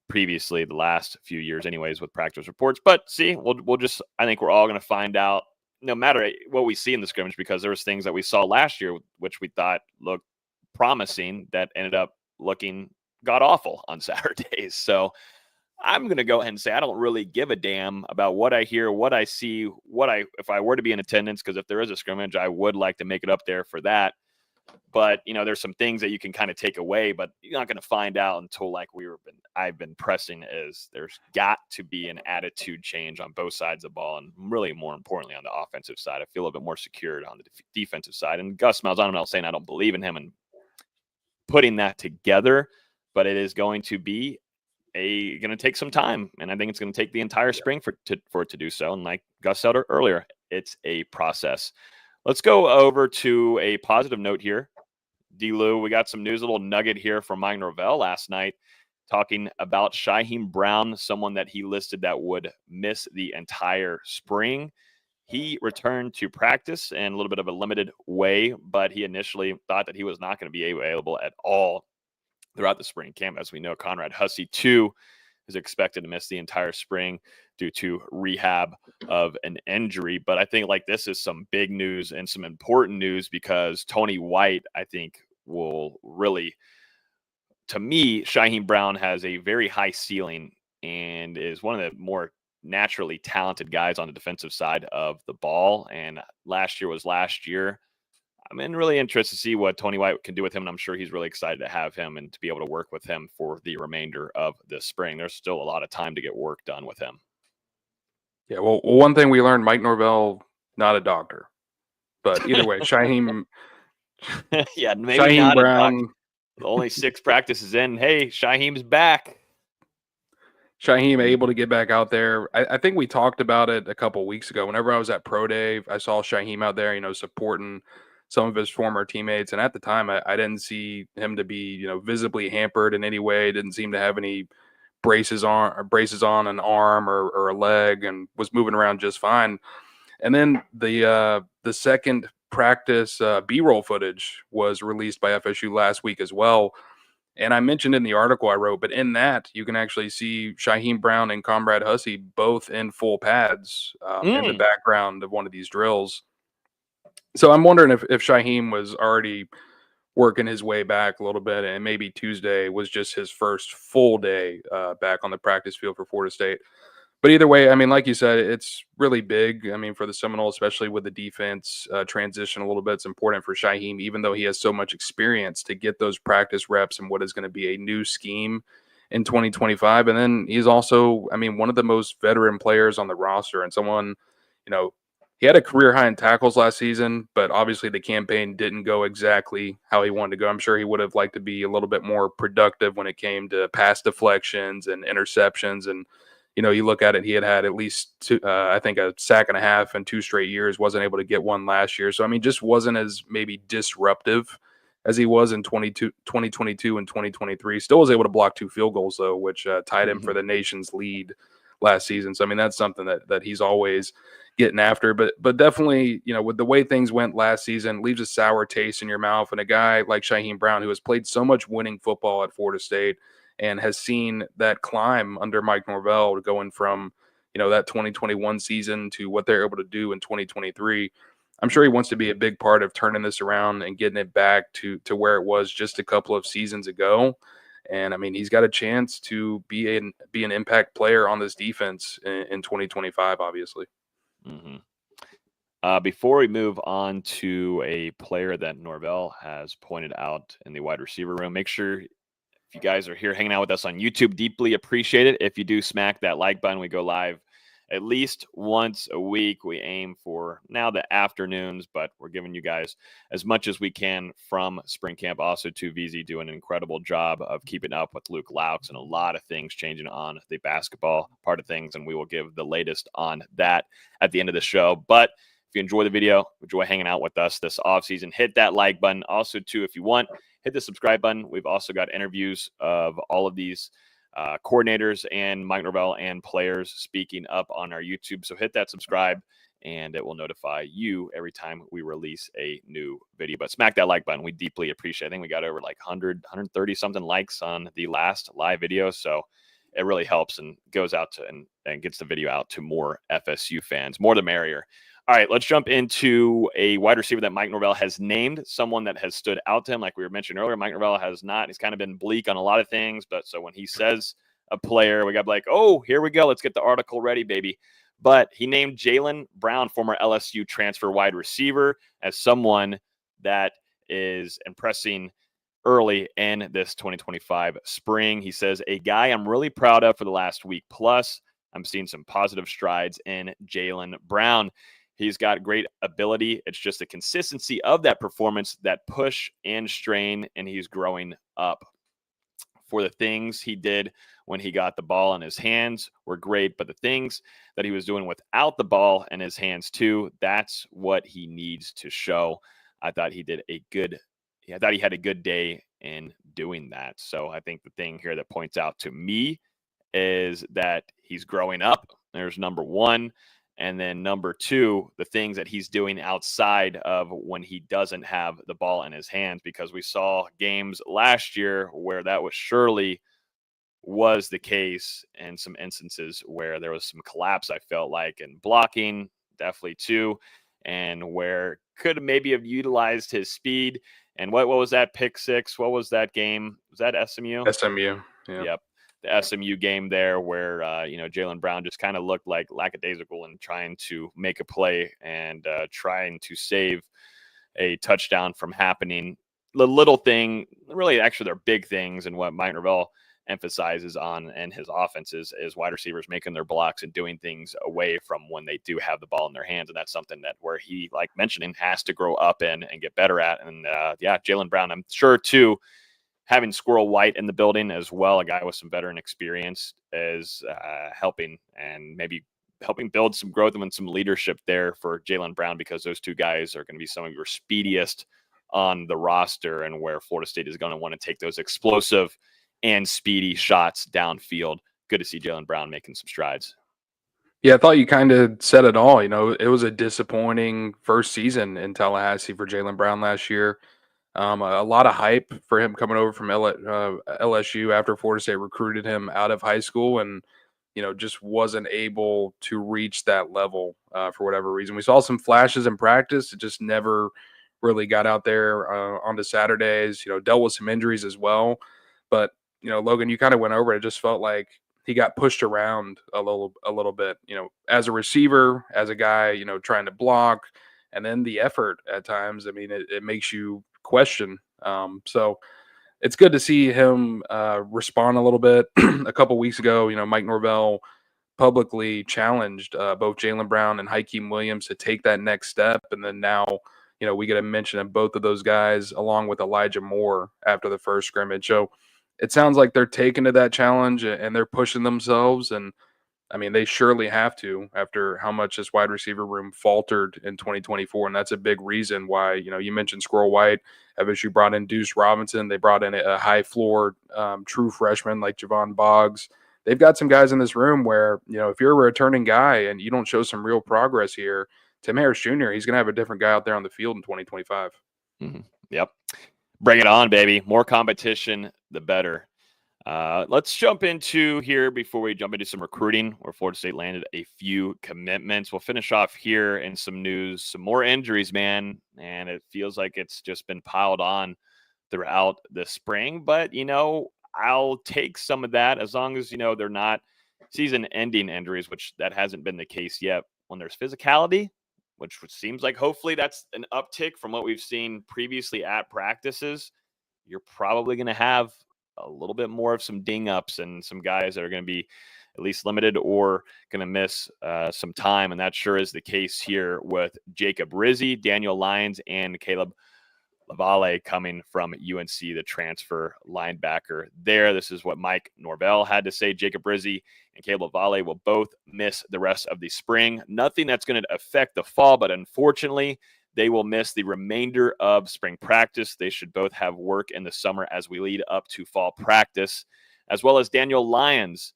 previously the last few years anyways with practice reports. But see, we'll just, I think we're all going to find out no matter what we see in the scrimmage, because there was things that we saw last year, which we thought looked promising, that ended up looking god awful on Saturdays. So I'm going to go ahead and say I don't really give a damn about what I hear, what I see, if I were to be in attendance, because if there is a scrimmage, I would like to make it up there for that. But, there's some things that you can kind of take away, but you're not going to find out until I've been pressing is there's got to be an attitude change on both sides of the ball. And really more importantly, on the offensive side, I feel a little bit more secured on the defensive side. And Gus Malzahn, I'm not saying I don't believe in him and putting that together, but it is going to be going to take some time. And I think it's going to take the entire spring for it to do so. And like Gus said earlier, it's a process. Let's go over to a positive note here. D-Lou, we got some news, a little nugget here from Mike Norvell last night talking about Shyheim Brown, someone that he listed that would miss the entire spring. He returned to practice in a little bit of a limited way, but he initially thought that he was not going to be available at all throughout the spring camp. As we know, Conrad Hussey, too, is expected to miss the entire spring due to rehab of an injury. But I think this is some big news and some important news, because Tony White, I think, will really, to me, Shyheim Brown has a very high ceiling and is one of the more naturally talented guys on the defensive side of the ball. And last year was last year. I'm really interested to see what Tony White can do with him, and I'm sure he's really excited to have him and to be able to work with him for the remainder of the spring. There's still a lot of time to get work done with him. Yeah, well, one thing we learned, Mike Norvell, not a doctor. But either way, Shyheim yeah, maybe Shyheim not Brown. Only 6 practices in. Hey, Shyheim's back. Shyheim able to get back out there. I think we talked about it a couple weeks ago. Whenever I was at Pro Day, I saw Shyheim out there, supporting some of his former teammates. And at the time, I didn't see him to be, visibly hampered in any way. Didn't seem to have any braces on an arm or a leg, and was moving around just fine. And then the second practice B-roll footage was released by FSU last week as well. And I mentioned in the article I wrote, but in that you can actually see Shyheim Brown and Conrad Hussey both in full pads in the background of one of these drills. So I'm wondering if Shyheim was already working his way back a little bit, and maybe Tuesday was just his first full day back on the practice field for Florida State. But either way, like you said, it's really big. For the Seminoles, especially with the defense transition a little bit, it's important for Shyheim, even though he has so much experience, to get those practice reps in what is going to be a new scheme in 2025. And then he's also, one of the most veteran players on the roster, and someone, he had a career high in tackles last season, but obviously the campaign didn't go exactly how he wanted to go. I'm sure he would have liked to be a little bit more productive when it came to pass deflections and interceptions. And you look at it, he had at least two, I think a sack and a half in 2 straight years, wasn't able to get one last year. So, just wasn't as maybe disruptive as he was in 2022 and 2023. Still was able to block 2 field goals, though, which tied him for the nation's lead last season. So I mean, that's something that he's always getting after. But definitely, with the way things went last season, leaves a sour taste in your mouth. And a guy like Shaheem Brown, who has played so much winning football at Florida State and has seen that climb under Mike Norvell, going from that 2021 season to what they're able to do in 2023. I'm sure he wants to be a big part of turning this around and getting it back to where it was just a couple of seasons ago. And I mean, he's got a chance to be an impact player on this defense in 2025, obviously. Mm-hmm. Before we move on to a player that Norvell has pointed out in the wide receiver room, make sure if you guys are here hanging out with us on YouTube, deeply appreciate it. If you do smack that like button, we go live at least once a week. We aim for now the afternoons, but we're giving you guys as much as we can from spring camp. Also, to VZ doing an incredible job of keeping up with Luke Laux and a lot of things changing on the basketball part of things, and we will give the latest on that at the end of the show. But if you enjoy the video, enjoy hanging out with us this offseason, hit that like button. Also, too, if you want, hit the subscribe button. We've also got interviews of all of these coordinators and Mike Norvell and players speaking up on our YouTube. So hit that subscribe and it will notify you every time we release a new video. But smack that like button. We deeply appreciate it. I think we got over like 130 something likes on the last live video. So it really helps and goes out to and gets the video out to more FSU fans. More the merrier. All right, let's jump into a wide receiver that Mike Norvell has named, someone that has stood out to him. Like we were mentioning earlier, Mike Norvell has not. He's kind of been bleak on a lot of things. But so when he says a player, we got like, oh, here we go. Let's get the article ready, baby. But he named Jaylen Brown, former LSU transfer wide receiver, as someone that is impressing early in this 2025 spring. He says, a guy I'm really proud of for the last week plus. I'm seeing some positive strides in Jaylen Brown. He's got great ability. It's just the consistency of that performance, that push and strain, and he's growing up. For the things he did when he got the ball in his hands were great, but the things that he was doing without the ball in his hands too, that's what he needs to show. I thought he had a good day in doing that. So I think the thing here that points out to me is that he's growing up. There's number one. And then number two, the things that he's doing outside of when he doesn't have the ball in his hands, because we saw games last year where that surely was the case, and some instances where there was some collapse, I felt like, and blocking definitely too, and where could maybe have utilized his speed. And what was that pick six? What was that game? Was that SMU? SMU. Yeah. Yep. The SMU game there where, Jaylen Brown just kind of looked like lackadaisical and trying to make a play and trying to save a touchdown from happening. The little thing, really, actually, they're big things. And what Mike Norvell emphasizes on and his offenses is wide receivers making their blocks and doing things away from when they do have the ball in their hands. And that's something that where he, like mentioning, has to grow up in and get better at. And Jaylen Brown, I'm sure, too, having Squirrel White in the building as well, a guy with some veteran experience, is helping and maybe helping build some growth and some leadership there for Jaylen Brown, because those two guys are going to be some of your speediest on the roster, and where Florida State is going to want to take those explosive and speedy shots downfield. Good to see Jaylen Brown making some strides. Yeah, I thought you kind of said it all. It was a disappointing first season in Tallahassee for Jaylen Brown last year. A lot of hype for him coming over from LSU after Florida State recruited him out of high school, and just wasn't able to reach that level for whatever reason. We saw some flashes in practice. It just never really got out there onto Saturdays. Dealt with some injuries as well. But Logan, you kind of went over it. It just felt like he got pushed around a little bit. As a receiver, as a guy, trying to block, and then the effort at times. I mean, it makes you question. So it's good to see him respond a little bit. A couple weeks ago, Mike Norvell publicly challenged both Jaylen Brown and Hakeem Williams to take that next step. And then now, we get a mention of both of those guys along with Elijah Moore after the first scrimmage. So it sounds like they're taking to that challenge and they're pushing themselves. And I mean, they surely have to after how much this wide receiver room faltered in 2024. And that's a big reason why, you mentioned Squirrel White. FSU brought in Deuce Robinson. They brought in a high floor true freshman like Javon Boggs. they've got some guys in this room where, if you're a returning guy and you don't show some real progress here, Tim Harris Jr., he's going to have a different guy out there on the field in 2025. Yep. Bring it on, baby. More competition, the better. Let's jump into here before we jump into some recruiting, where Florida State landed a few commitments. We'll finish off here in some news, some more injuries, man. And it feels like it's just been piled on throughout the spring. But, I'll take some of that as long as, they're not season-ending injuries, which that hasn't been the case yet. When there's physicality, which seems like hopefully that's an uptick from what we've seen previously at practices, you're probably going to have a little bit more of some ding-ups and some guys that are going to be at least limited or going to miss some time. And that sure is the case here with Jacob Rizzi, Daniel Lyons, and Caleb Lavalle coming from UNC, the transfer linebacker there. This is what Mike Norvell had to say. Jacob Rizzi and Caleb Lavalle will both miss the rest of the spring. Nothing that's going to affect the fall, but unfortunately, they will miss the remainder of spring practice. They should both have work in the summer as we lead up to fall practice, as well as Daniel Lyons.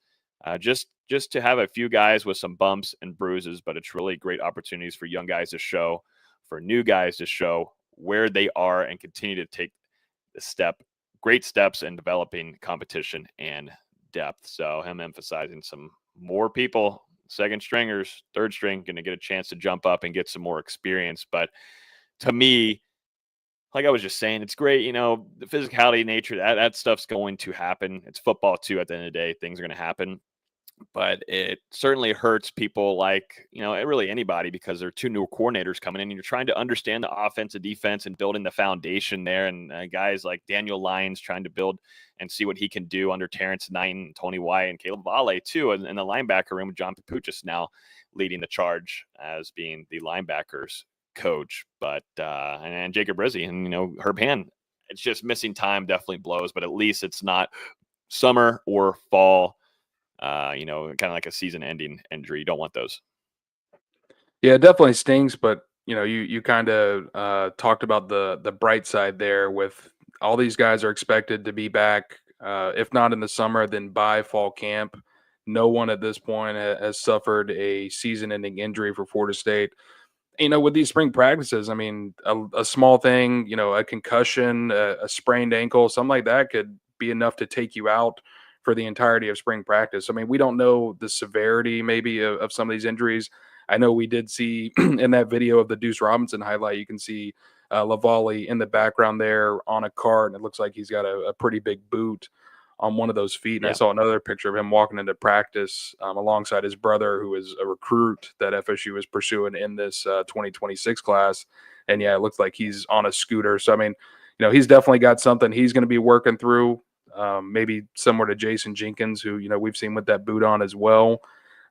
Just to have a few guys with some bumps and bruises, but it's really great opportunities for young guys to show, for new guys to show where they are and continue to take great steps in developing competition and depth. So him emphasizing some more people, second stringers, third string, going to get a chance to jump up and get some more experience. But to me, like I was just saying, it's great. The physicality nature, that stuff's going to happen. It's football too. At the end of the day, things are going to happen. But it certainly hurts people like, really anybody, because there are two new coordinators coming in and you're trying to understand the offense and defense and building the foundation there. And guys like Daniel Lyons trying to build and see what he can do under Terrence Knighton, Tony White, and Caleb Valle too. And in the linebacker room with John Papuchis now leading the charge as being the linebackers coach. But, and Jacob Rizzi and, Herb Hand, it's just missing time definitely blows, but at least it's not summer or fall. Kind of like a season-ending injury. You don't want those. Yeah, it definitely stings, but you kind of talked about the bright side there. With all these guys are expected to be back, if not in the summer, then by fall camp. No one at this point has suffered a season-ending injury for Florida State. With these spring practices, I mean, a small thing, a concussion, a sprained ankle, something like that could be enough to take you out for the entirety of spring practice. I mean, we don't know the severity maybe of some of these injuries. I know we did see in that video of the Deuce Robinson highlight, you can see Lavalle in the background there on a cart, and it looks like he's got a pretty big boot on one of those feet. And I saw another picture of him walking into practice alongside his brother, who is a recruit that FSU is pursuing in this 2026 class. And yeah, it looks like he's on a scooter. So, I mean, he's definitely got something he's going to be working through. Maybe similar to Jason Jenkins, who we've seen with that boot on as well.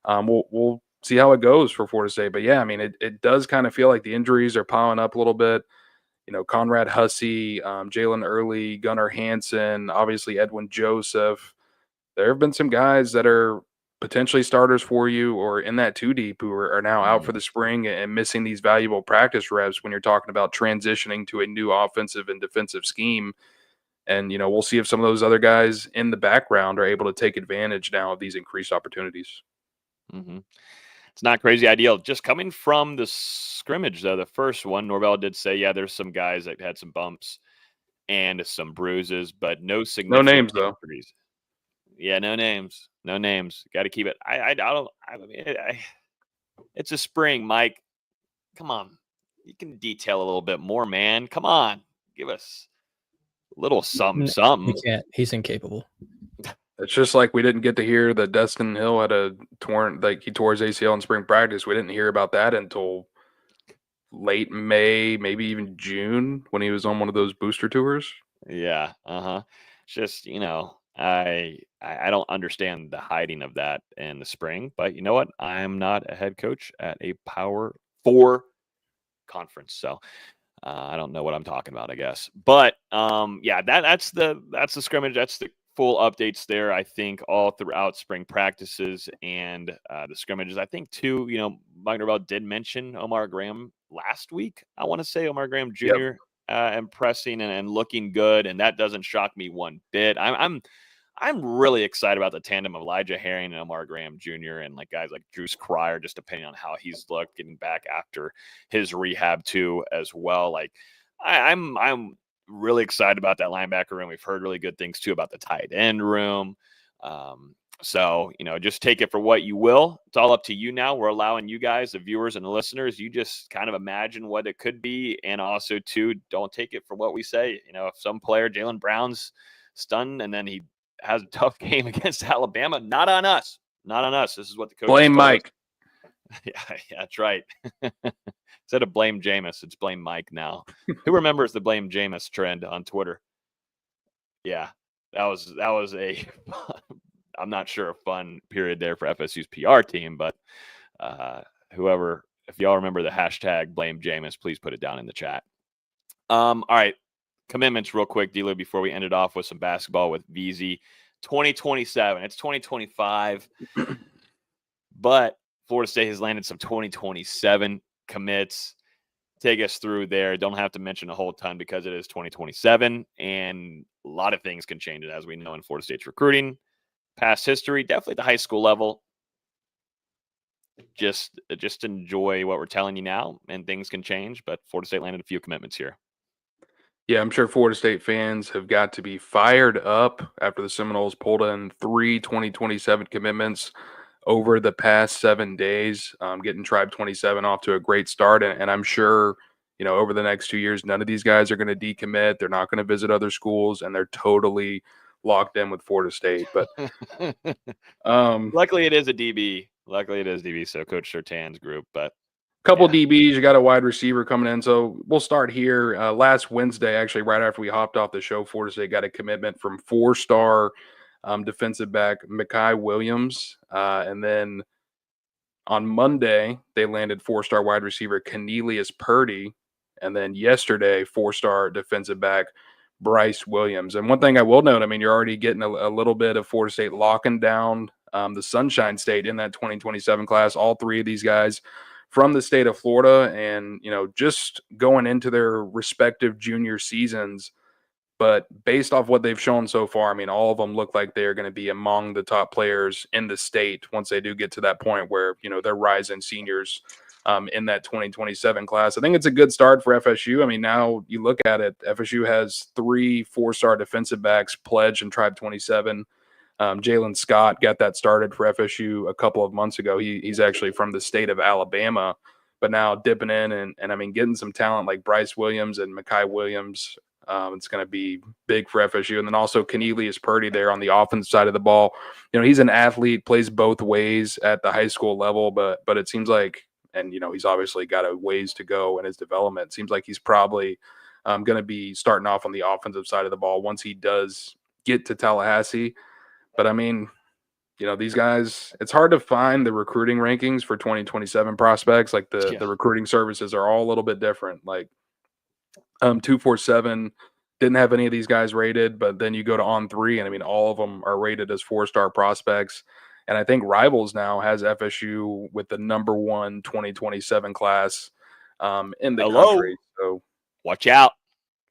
We'll see how it goes for Florida State, but yeah, I mean it does kind of feel like the injuries are piling up a little bit. Conrad Hussey, Jalen Early, Gunnar Hansen, obviously Edwin Joseph. There have been some guys that are potentially starters for you or in that two deep who are now out for the spring and missing these valuable practice reps when you're talking about transitioning to a new offensive and defensive scheme. And, we'll see if some of those other guys in the background are able to take advantage now of these increased opportunities. Mm-hmm. It's not crazy ideal. Just coming from the scrimmage, though, the first one, Norvell did say, yeah, there's some guys that had some bumps and some bruises, but no significant names, though. injuries. Yeah, no names. No names. Got to keep it. It's a spring, Mike. Come on. You can detail a little bit more, man. Come on. Give us a little something. He can't. He's incapable. It's just like we didn't get to hear that Dustin Hill had he tore his ACL in spring practice. We didn't hear about that until late May, maybe even June, when he was on one of those booster tours. Yeah. Just, I don't understand the hiding of that in the spring, but you know what? I'm not a head coach at a Power 4 conference, so I don't know what I'm talking about, I guess. But yeah, that's the scrimmage. That's the full updates there, I think, all throughout spring practices and the scrimmages. I think, too, Mike Norvell did mention Omar Graham last week. I want to say Omar Graham Jr. Impressing and looking good, and that doesn't shock me one bit. I'm I'm really excited about the tandem of Elijah Herring and Omar Graham Jr. and like guys like Juice Cryer, just depending on how he's looked getting back after his rehab too as well. Like I'm really excited about that linebacker room. We've heard really good things too about the tight end room. So, just take it for what you will. It's all up to you now. We're allowing you guys, the viewers and the listeners, you just kind of imagine what it could be. And also, too, don't take it for what we say. If some player, Jalen Brown's stunned and then he has a tough game against Alabama, not on us. Not on us. This is what the coach Blame Mike. Yeah, that's right. Instead of blame Jameis, it's blame Mike now. Who remembers the blame Jameis trend on Twitter? Yeah, that was a I'm not sure a fun period there for FSU's PR team, but whoever, if y'all remember the hashtag blame Jameis, please put it down in the chat. All right, commitments real quick, Dealer, before we end it off with some basketball with VZ. 2027, it's 2025, but Florida State has landed some 2027 commits. Take us through there. Don't have to mention a whole ton because it is 2027, and a lot of things can change, as we know in Florida State's recruiting. Past history, definitely at the high school level. Just enjoy what we're telling you now, and things can change, but Florida State landed a few commitments here. Yeah, I'm sure Florida State fans have got to be fired up after the Seminoles pulled in 3 2027 commitments over the past 7 days, getting Tribe 27 off to a great start. And I'm sure, over the next 2 years, none of these guys are going to decommit. They're not going to visit other schools, and they're totally locked in with Florida State. But luckily it is a DB. So Coach Sertan's group, but couple DBs, you got a wide receiver coming in. So we'll start here. Last Wednesday, actually, right after we hopped off the show, Florida State got a commitment from 4-star defensive back Mekhi Williams. And then on Monday, they landed 4-star wide receiver Cornelius Purdy. And then yesterday, 4-star defensive back Bryce Williams. And one thing I will note, you're already getting a little bit of Florida State locking down the Sunshine State in that 2027 class. All three of these guys from the state of Florida, and just going into their respective junior seasons. But based off what they've shown so far, all of them look like they're going to be among the top players in the state once they do get to that point where they're rising seniors in that 2027 class. I think it's a good start for FSU. Now you look at it, FSU has 3 4-star defensive backs pledged in Tribe 27. Jalen Scott got that started for FSU a couple of months ago. He's actually from the state of Alabama, but now dipping in and getting some talent like Bryce Williams and Mekhi Williams. It's going to be big for FSU. And then also Cornelius Purdy there on the offensive side of the ball. He's an athlete, plays both ways at the high school level, but it seems like, and he's obviously got a ways to go in his development. It seems like he's probably going to be starting off on the offensive side of the ball once he does get to Tallahassee. But these guys, it's hard to find the recruiting rankings for 2027 prospects. Like the recruiting services are all a little bit different. Like 247 didn't have any of these guys rated, but then you go to On3 and all of them are rated as 4-star prospects. And I think Rivals now has FSU with the number 1 2027 class in the country. So watch out.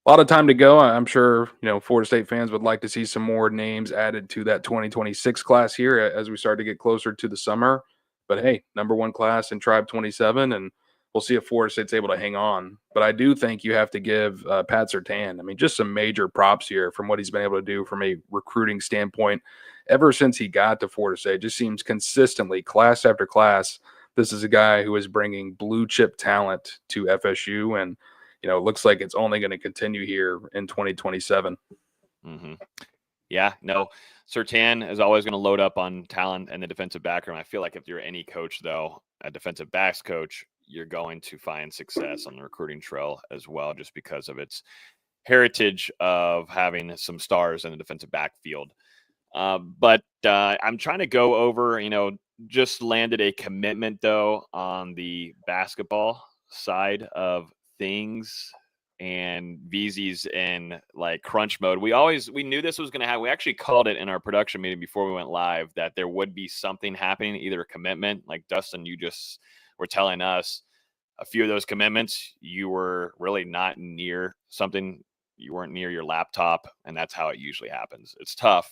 A lot of time to go. I'm sure, Florida State fans would like to see some more names added to that 2026 class here as we start to get closer to the summer. But hey, number 1 class in Tribe 27, and we'll see if Florida State's able to hang on. But I do think you have to give Pat Surtain, just some major props here from what he's been able to do from a recruiting standpoint ever since he got to Florida State. It just seems consistently, class after class, this is a guy who is bringing blue chip talent to FSU, and it looks like it's only going to continue here in 2027. Mm-hmm. Yeah, no, Surtain is always going to load up on talent and the defensive background. I feel like if you're any coach, though, a defensive backs coach, you're going to find success on the recruiting trail as well, just because of its heritage of having some stars in the defensive backfield. But I'm trying to go over, just landed a commitment, though, on the basketball side of things, and VZ's in like crunch mode. We knew this was going to happen. We actually called it in our production meeting before we went live that there would be something happening, either a commitment like Dustin, you just were telling us a few of those commitments, you were really not near something. You weren't near your laptop, and that's how it usually happens. It's tough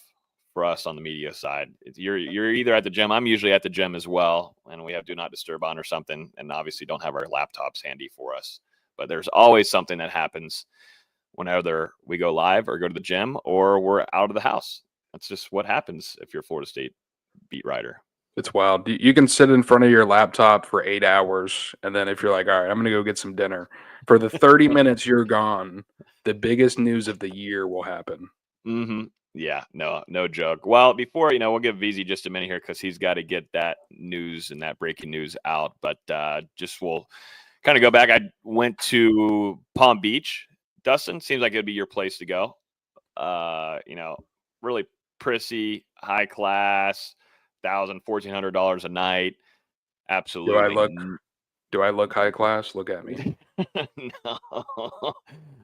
for us on the media side. You're either at the gym. I'm usually at the gym as well, and we have do not disturb on or something, and obviously don't have our laptops handy for us. But there's always something that happens whenever we go live or go to the gym or we're out of the house. That's just what happens if you're a Florida State beat writer. It's wild. You can sit in front of your laptop for 8 hours, and then if you're like, all right, I'm going to go get some dinner, for the 30 minutes you're gone, the biggest news of the year will happen. Mm-hmm. Yeah, no joke. Well, before, we'll give VZ just a minute here because he's got to get that news and that breaking news out. But just we'll kind of go back. I went to Palm Beach. Dustin, seems like it'd be your place to go. Really prissy, high class, $1,000-$1,400 a night. Absolutely. Do I look high class? Look at me. No,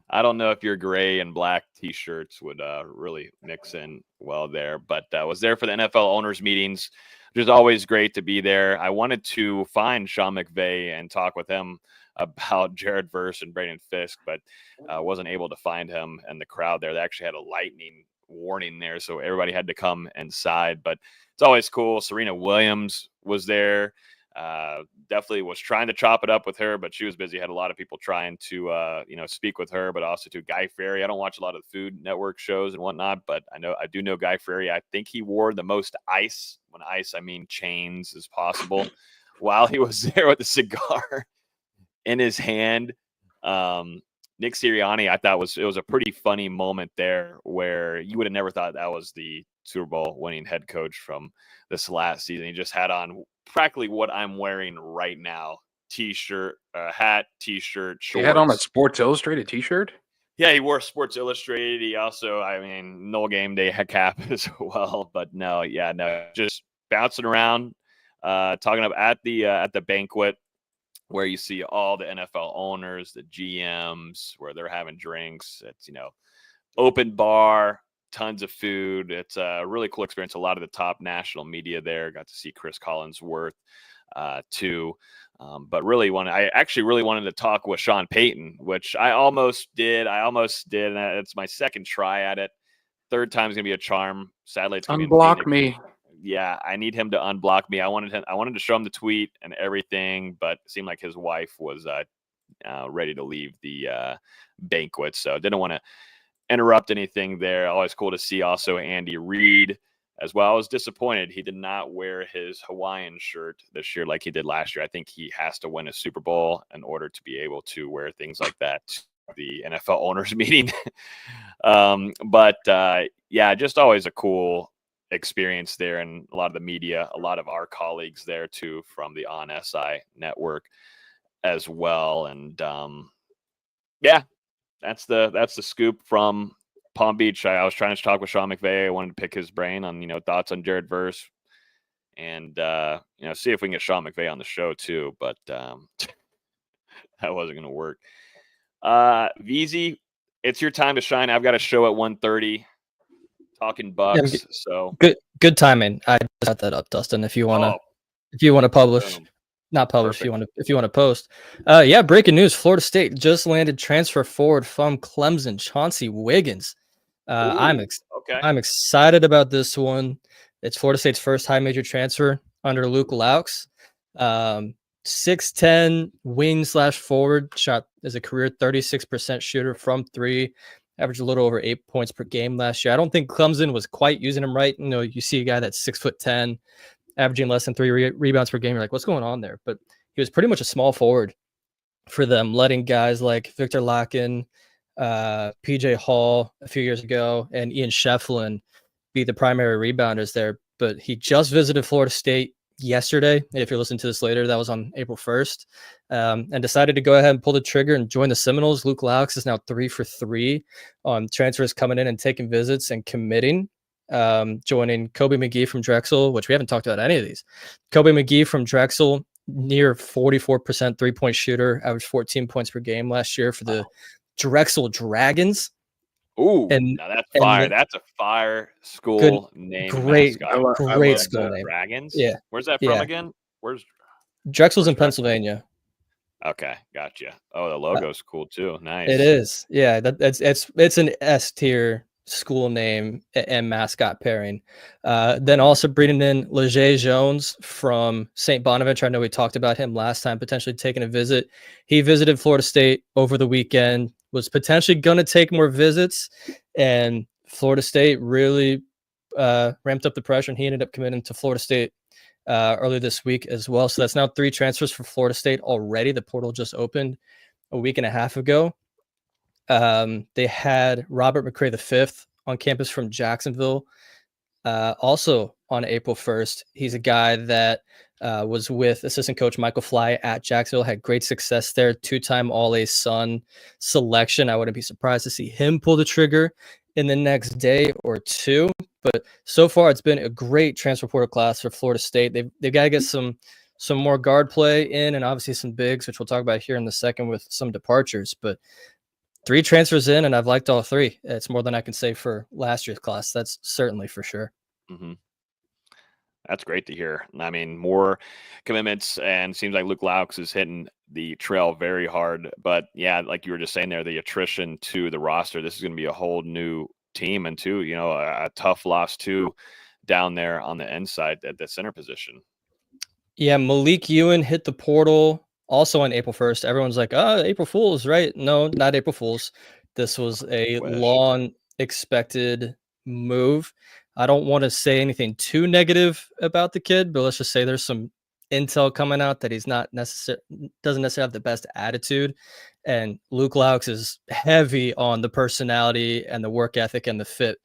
I don't know if your gray and black T-shirts would really mix in well there, but I was there for the NFL owners meetings, which is always great to be there. I wanted to find Sean McVay and talk with him about Jared Verse and Braden Fisk, but wasn't able to find him and the crowd there. They actually had a lightning warning there, so everybody had to come inside, but it's always cool. Serena Williams was there. Definitely was trying to chop it up with her, but she was busy. Had a lot of people trying to, speak with her, but also to Guy Fieri. I don't watch a lot of the Food Network shows and whatnot, but I do know Guy Fieri. I think he wore the most ice, when ice, I mean chains, as possible while he was there with a cigar in his hand. Nick Sirianni, I thought it was a pretty funny moment there where you would have never thought that was the Super Bowl winning head coach from this last season. He just had on practically what I'm wearing right now: t-shirt, hat, t-shirt, shorts. He had on a Sports Illustrated t-shirt? Yeah, he wore Sports Illustrated. He also, NoleGameday had cap as well. But no, just bouncing around, talking up at the banquet where you see all the NFL owners, the GMs, where they're having drinks. It's, open bar, tons of food. It's a really cool experience. A lot of the top national media there. Got to see Chris Collinsworth too. But I actually really wanted to talk with Sean Payton, which I almost did. And it's my second try at it. Third time's gonna be a charm. Sadly, it's gonna unblock be me. Yeah, I need him to unblock me. I wanted to show him the tweet and everything, but it seemed like his wife was ready to leave the banquet, so didn't want to interrupt anything there. Always cool to see also Andy Reid as well. I was disappointed he did not wear his Hawaiian shirt this year like he did last year. I think he has to win a Super Bowl in order to be able to wear things like that to the NFL owners meeting. Just always a cool experience there, and a lot of the media, a lot of our colleagues there too from the On SI network as well. And that's the scoop from Palm Beach. I was trying to talk with Sean McVay. I wanted to pick his brain on thoughts on Jared Verse, and see if we can get Sean McVay on the show too, but that wasn't going to work. VZ, it's your time to shine. I've got a show at 1:30 talking Bucks. Yeah, so good timing. I just set that up, Dustin. If you want to publish, not publish. Perfect. If you want to post. Breaking news: Florida State just landed transfer forward from Clemson, Chauncey Wiggins. I'm excited about this one. It's Florida State's first high major transfer under Luke Laux. 6'10" wing / forward, shot as a career 36% shooter from three. Averaged a little over 8 points per game last year. I don't think Clemson was quite using him right. You see a guy that's 6'10", averaging less than 3 rebounds per game. You're like, what's going on there? But he was pretty much a small forward for them, letting guys like Victor Lakin, PJ Hall a few years ago, and Ian Shefflin be the primary rebounders there. But he just visited Florida State yesterday. If you're listening to this later, that was on April 1st, and decided to go ahead and pull the trigger and join the Seminoles. Luke Laux is now 3 for 3 on transfers coming in and taking visits and committing, joining Kobe McGee from Drexel, which we haven't talked about any of these. Kobe McGee from Drexel, near 44% three-point shooter, averaged 14 points per game last year for the Drexel Dragons. Ooh, now that's fire. That's a fire school name. Great school name. Dragons? Yeah. Where's that from again? Drexel's in Pennsylvania. Okay, gotcha. Oh, the logo's cool too. Nice. It is. Yeah, it's an S tier school name and mascot pairing. Then also bringing in Leger Jones from St. Bonaventure. I know we talked about him last time, potentially taking a visit. He visited Florida State over the weekend, was potentially going to take more visits, and Florida State really ramped up the pressure, and he ended up committing to Florida State earlier this week as well. So that's now 3 transfers for Florida State already. The portal just opened a week and a half ago. They had Robert McCray V on campus from Jacksonville. Also on April 1st, he's a guy that was with assistant coach Michael Fly at Jacksonville, had great success there, 2-time All-A-Sun selection. I wouldn't be surprised to see him pull the trigger in the next day or two. But so far, it's been a great transfer portal class for Florida State. They've got to get some more guard play in, and obviously some bigs, which we'll talk about here in a second with some departures. But 3 transfers in, and I've liked all 3. It's more than I can say for last year's class. That's certainly for sure. Mm-hmm. That's great to hear. I mean, more commitments, and seems like Luke Laux is hitting the trail very hard. But yeah, like you were just saying there, the attrition to the roster, this is going to be a whole new team, and too, you know, a tough loss too down there on the end side at the center position. Yeah, Malik Ewan hit the portal also on April 1st. Everyone's like, oh, April Fool's, right? No, not April Fool's. This was a long expected move. I don't want to say anything too negative about the kid, but let's just say there's some intel coming out that he's not doesn't necessarily have the best attitude. And Luke Laux is heavy on the personality and the work ethic and the fit,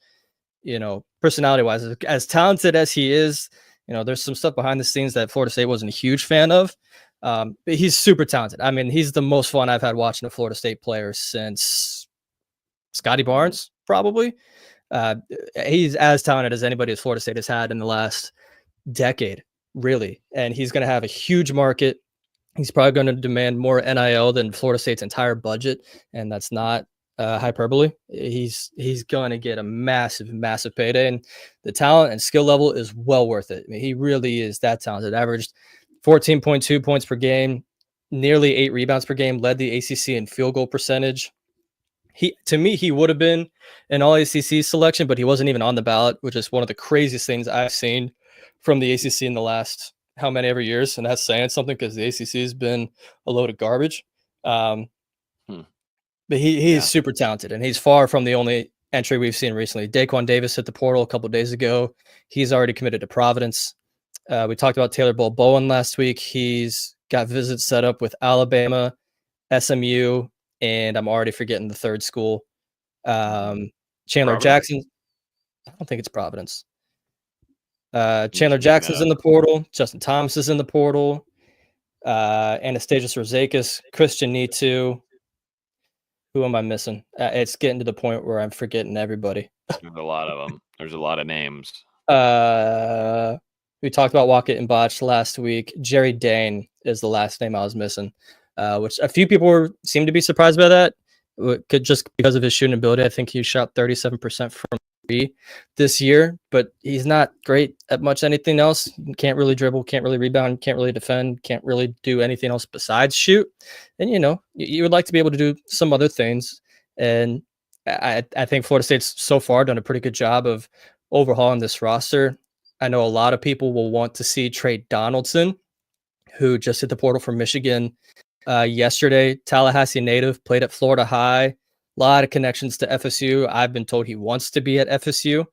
you know, personality wise, as talented as he is. You know, there's some stuff behind the scenes that Florida State wasn't a huge fan of. But he's super talented. I mean, he's the most fun I've had watching a Florida State player since Scotty Barnes, probably. He's as talented as anybody as Florida State has had in the last decade, really. And he's going to have a huge market. He's probably going to demand more NIL than Florida State's entire budget. And that's not hyperbole. He's going to get a massive payday. And the talent and skill level is well worth it. I mean, he really is that talented. Averaged 14.2 points per game, nearly 8 rebounds per game, led the ACC in field goal percentage. To me, he would have been an All-ACC selection, but he wasn't even on the ballot, which is one of the craziest things I've seen from the ACC in the last how many ever years. And that's saying something because the ACC has been a load of garbage. But he's super talented, and he's far from the only entry we've seen recently. Daquan Davis hit the portal a couple of days ago. He's already committed to Providence. We talked about Taylor Bowen last week. He's got visits set up with Alabama, SMU, and I'm already forgetting the third school. Chandler Providence. Jackson. I don't think it's Providence. Chandler Jackson's in the portal. Justin Thomas is in the portal. Anastasios Rozakis, Christian Nitu. Who am I missing? It's getting to the point where I'm forgetting everybody. There's a lot of them. There's a lot of names. We talked about Wackett and Botch last week. Jerry Dane is the last name I was missing, which a few people seemed to be surprised by that. Just because of his shooting ability. I think he shot 37% from 3 this year, but he's not great at much anything else. Can't really dribble, can't really rebound, can't really defend, can't really do anything else besides shoot. And, you know, you would like to be able to do some other things. And I think Florida State's so far done a pretty good job of overhauling this roster. I know a lot of people will want to see Trey Donaldson, who just hit the portal from Michigan yesterday. Tallahassee native, played at Florida High. A lot of connections to FSU. I've been told he wants to be at FSU.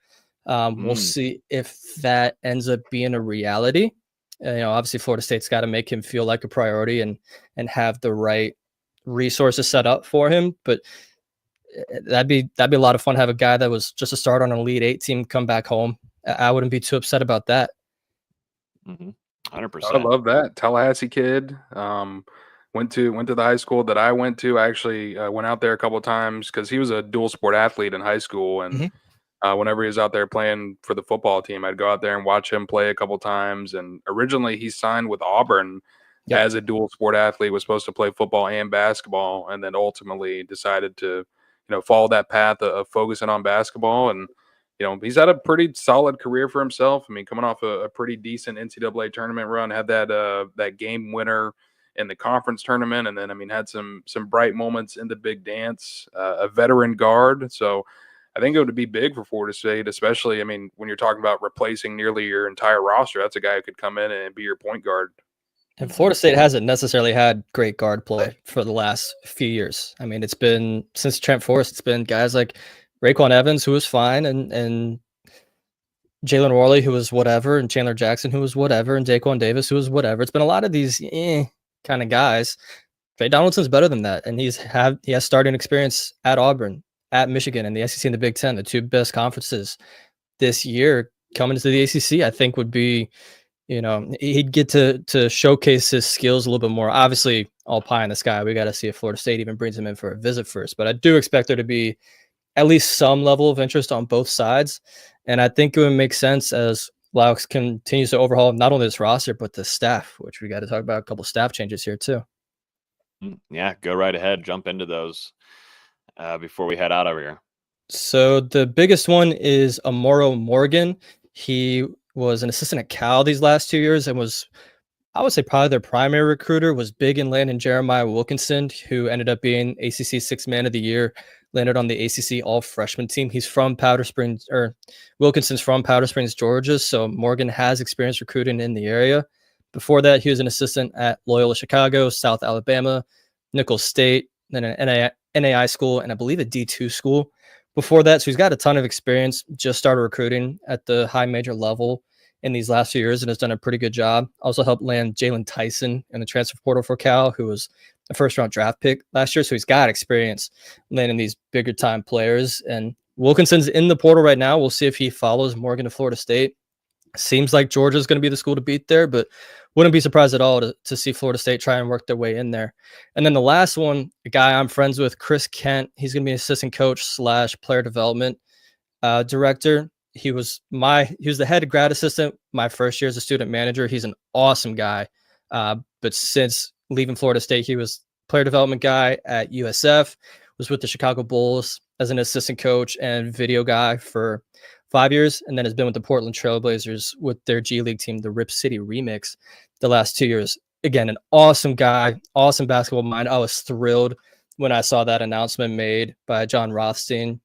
We'll see if that ends up being a reality. You know, obviously Florida State's got to make him feel like a priority and have the right resources set up for him. But that'd be a lot of fun to have a guy that was just a starter on an Elite 8 team come back home. I wouldn't be too upset about that. 100%. I love that. Tallahassee kid. Went to the high school that I went to. I actually went out there a couple of times because he was a dual sport athlete in high school. And whenever he was out there playing for the football team, I'd go out there and watch him play a couple of times. And originally he signed with Auburn as a dual sport athlete, was supposed to play football and basketball, and then ultimately decided to, you know, follow that path of focusing on basketball. And, you know, he's had a pretty solid career for himself. I mean, coming off a pretty decent NCAA tournament run, had that game winner in the conference tournament, and then, I mean, had some bright moments in the big dance, a veteran guard. So I think it would be big for Florida State, especially, I mean, when you're talking about replacing nearly your entire roster, that's a guy who could come in and be your point guard. And Florida State hasn't necessarily had great guard play for the last few years. I mean, it's been since Trent Forrest, it's been guys like Raekwon Evans, who was fine, and Jalen Worley, who was whatever, and Chandler Jackson, who was whatever, and Daquan Davis, who was whatever. It's been a lot of these kind of guys. Trey Donaldson's better than that, and he has starting experience at Auburn, at Michigan, and the SEC and the Big Ten, the two best conferences this year. Coming into the ACC, I think would be, he'd get to showcase his skills a little bit more. Obviously, all pie in the sky. We got to see if Florida State even brings him in for a visit first, but I do expect there to be at least some level of interest on both sides. And I think it would make sense as Laux continues to overhaul not only this roster, but the staff, which we got to talk about a couple staff changes here too. Yeah, go right ahead. Jump into those before we head out over here. So the biggest one is Amoro Morgan. He was an assistant at Cal these last 2 years and was, I would say, probably their primary recruiter. Was big in landing Jeremiah Wilkinson, who ended up being ACC Sixth Man of the Year, landed on the ACC All-Freshman team. He's from Powder Springs, or Wilkinson's from Powder Springs, Georgia, so Morgan has experience recruiting in the area. Before that, he was an assistant at Loyola Chicago, South Alabama, Nicholls State, then an NAI school, and I believe a D2 school. Before that, so he's got a ton of experience, just started recruiting at the high major level in these last few years and has done a pretty good job. Also helped land Jalen Tyson in the transfer portal for Cal, who was a first-round draft pick last year. So he's got experience landing these bigger-time players. And Wilkinson's in the portal right now. We'll see if he follows Morgan to Florida State. Seems like Georgia's going to be the school to beat there, but wouldn't be surprised at all to see Florida State try and work their way in there. And then the last one, a guy I'm friends with, Chris Kent. He's going to be an assistant coach / player development director. He was the head grad assistant my first year as a student manager. He's an awesome guy. But since leaving Florida State, he was player development guy at USF, was with the Chicago Bulls as an assistant coach and video guy for 5 years, and then has been with the Portland Trailblazers with their G League team, the Rip City Remix, the last 2 years. Again, an awesome guy, awesome basketball mind. I was thrilled when I saw that announcement made by John Rothstein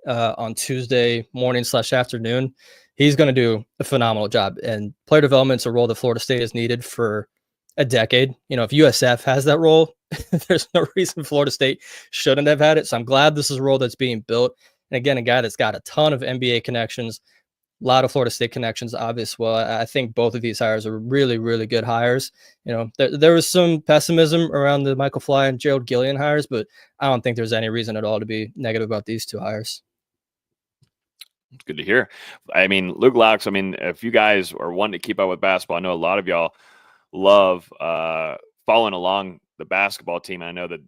on Tuesday morning / afternoon. He's going to do a phenomenal job, and player development is a role that Florida State has needed for a decade. If USF has that role, there's no reason Florida State shouldn't have had it. So I'm glad this is a role that's being built. And again, a guy that's got a ton of NBA connections, a lot of Florida State connections, obviously. Well, I think both of these hires are really, really good hires. There was some pessimism around the Michael Fly and Gerald Gillian hires, but I don't think there's any reason at all to be negative about these two hires. It's good to hear. I mean, Luke Laux, if you guys are wanting to keep up with basketball, I know a lot of y'all love following along the basketball team. I know that,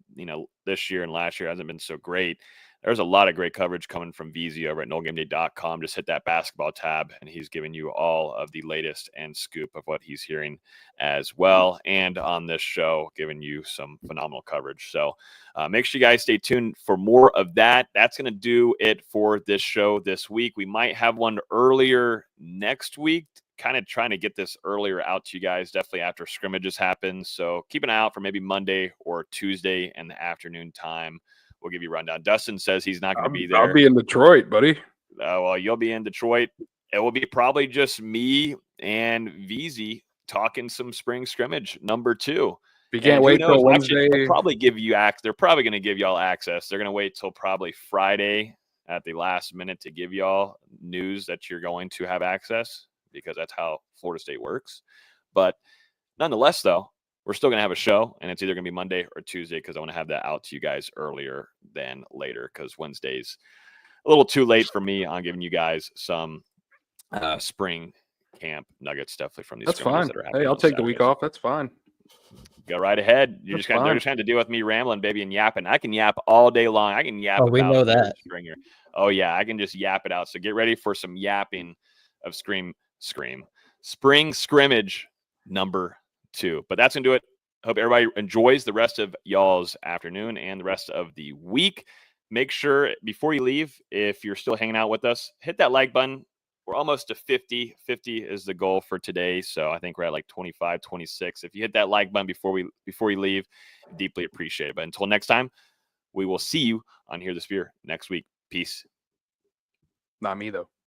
this year and last year hasn't been so great. There's a lot of great coverage coming from VZ over at NoleGameday.com. Just hit that basketball tab, and he's giving you all of the latest and scoop of what he's hearing as well. And on this show, giving you some phenomenal coverage. So make sure you guys stay tuned for more of that. That's going to do it for this show this week. We might have one earlier next week, kind of trying to get this earlier out to you guys, definitely after scrimmages happen. So keep an eye out for maybe Monday or Tuesday in the afternoon time. We'll give you a rundown. Dustin says he's not going to be there. I'll be in Detroit, buddy. Well, you'll be in Detroit. It will be probably just me and VZ talking some spring scrimmage number 2. You can't wait till Wednesday. They'll probably give you they're probably going to give y'all access. They're going to wait till probably Friday at the last minute to give y'all news that you're going to have access, because that's how Florida State works. But nonetheless, though, we're still going to have a show, and it's either going to be Monday or Tuesday, because I want to have that out to you guys earlier than later, because Wednesday's a little too late for me on giving you guys some spring camp nuggets, definitely from these. That's fine. That are hey, I'll take the week off. That's fine. Go right ahead. They're just trying to deal with me rambling, baby, and yapping. I can yap all day long. I can yap. Oh, we know that. Stringer. Oh yeah, I can just yap it out. So get ready for some yapping of spring scrimmage number 2. But that's going to do it. Hope everybody enjoys the rest of y'all's afternoon and the rest of the week. Make sure before you leave, if you're still hanging out with us, hit that like button. We're almost to 50. 50 is the goal for today. So I think we're at like 25, 26. If you hit that like button before you leave, deeply appreciate it. But until next time, we will see you on Hear the Sphere next week. Peace. Not me though.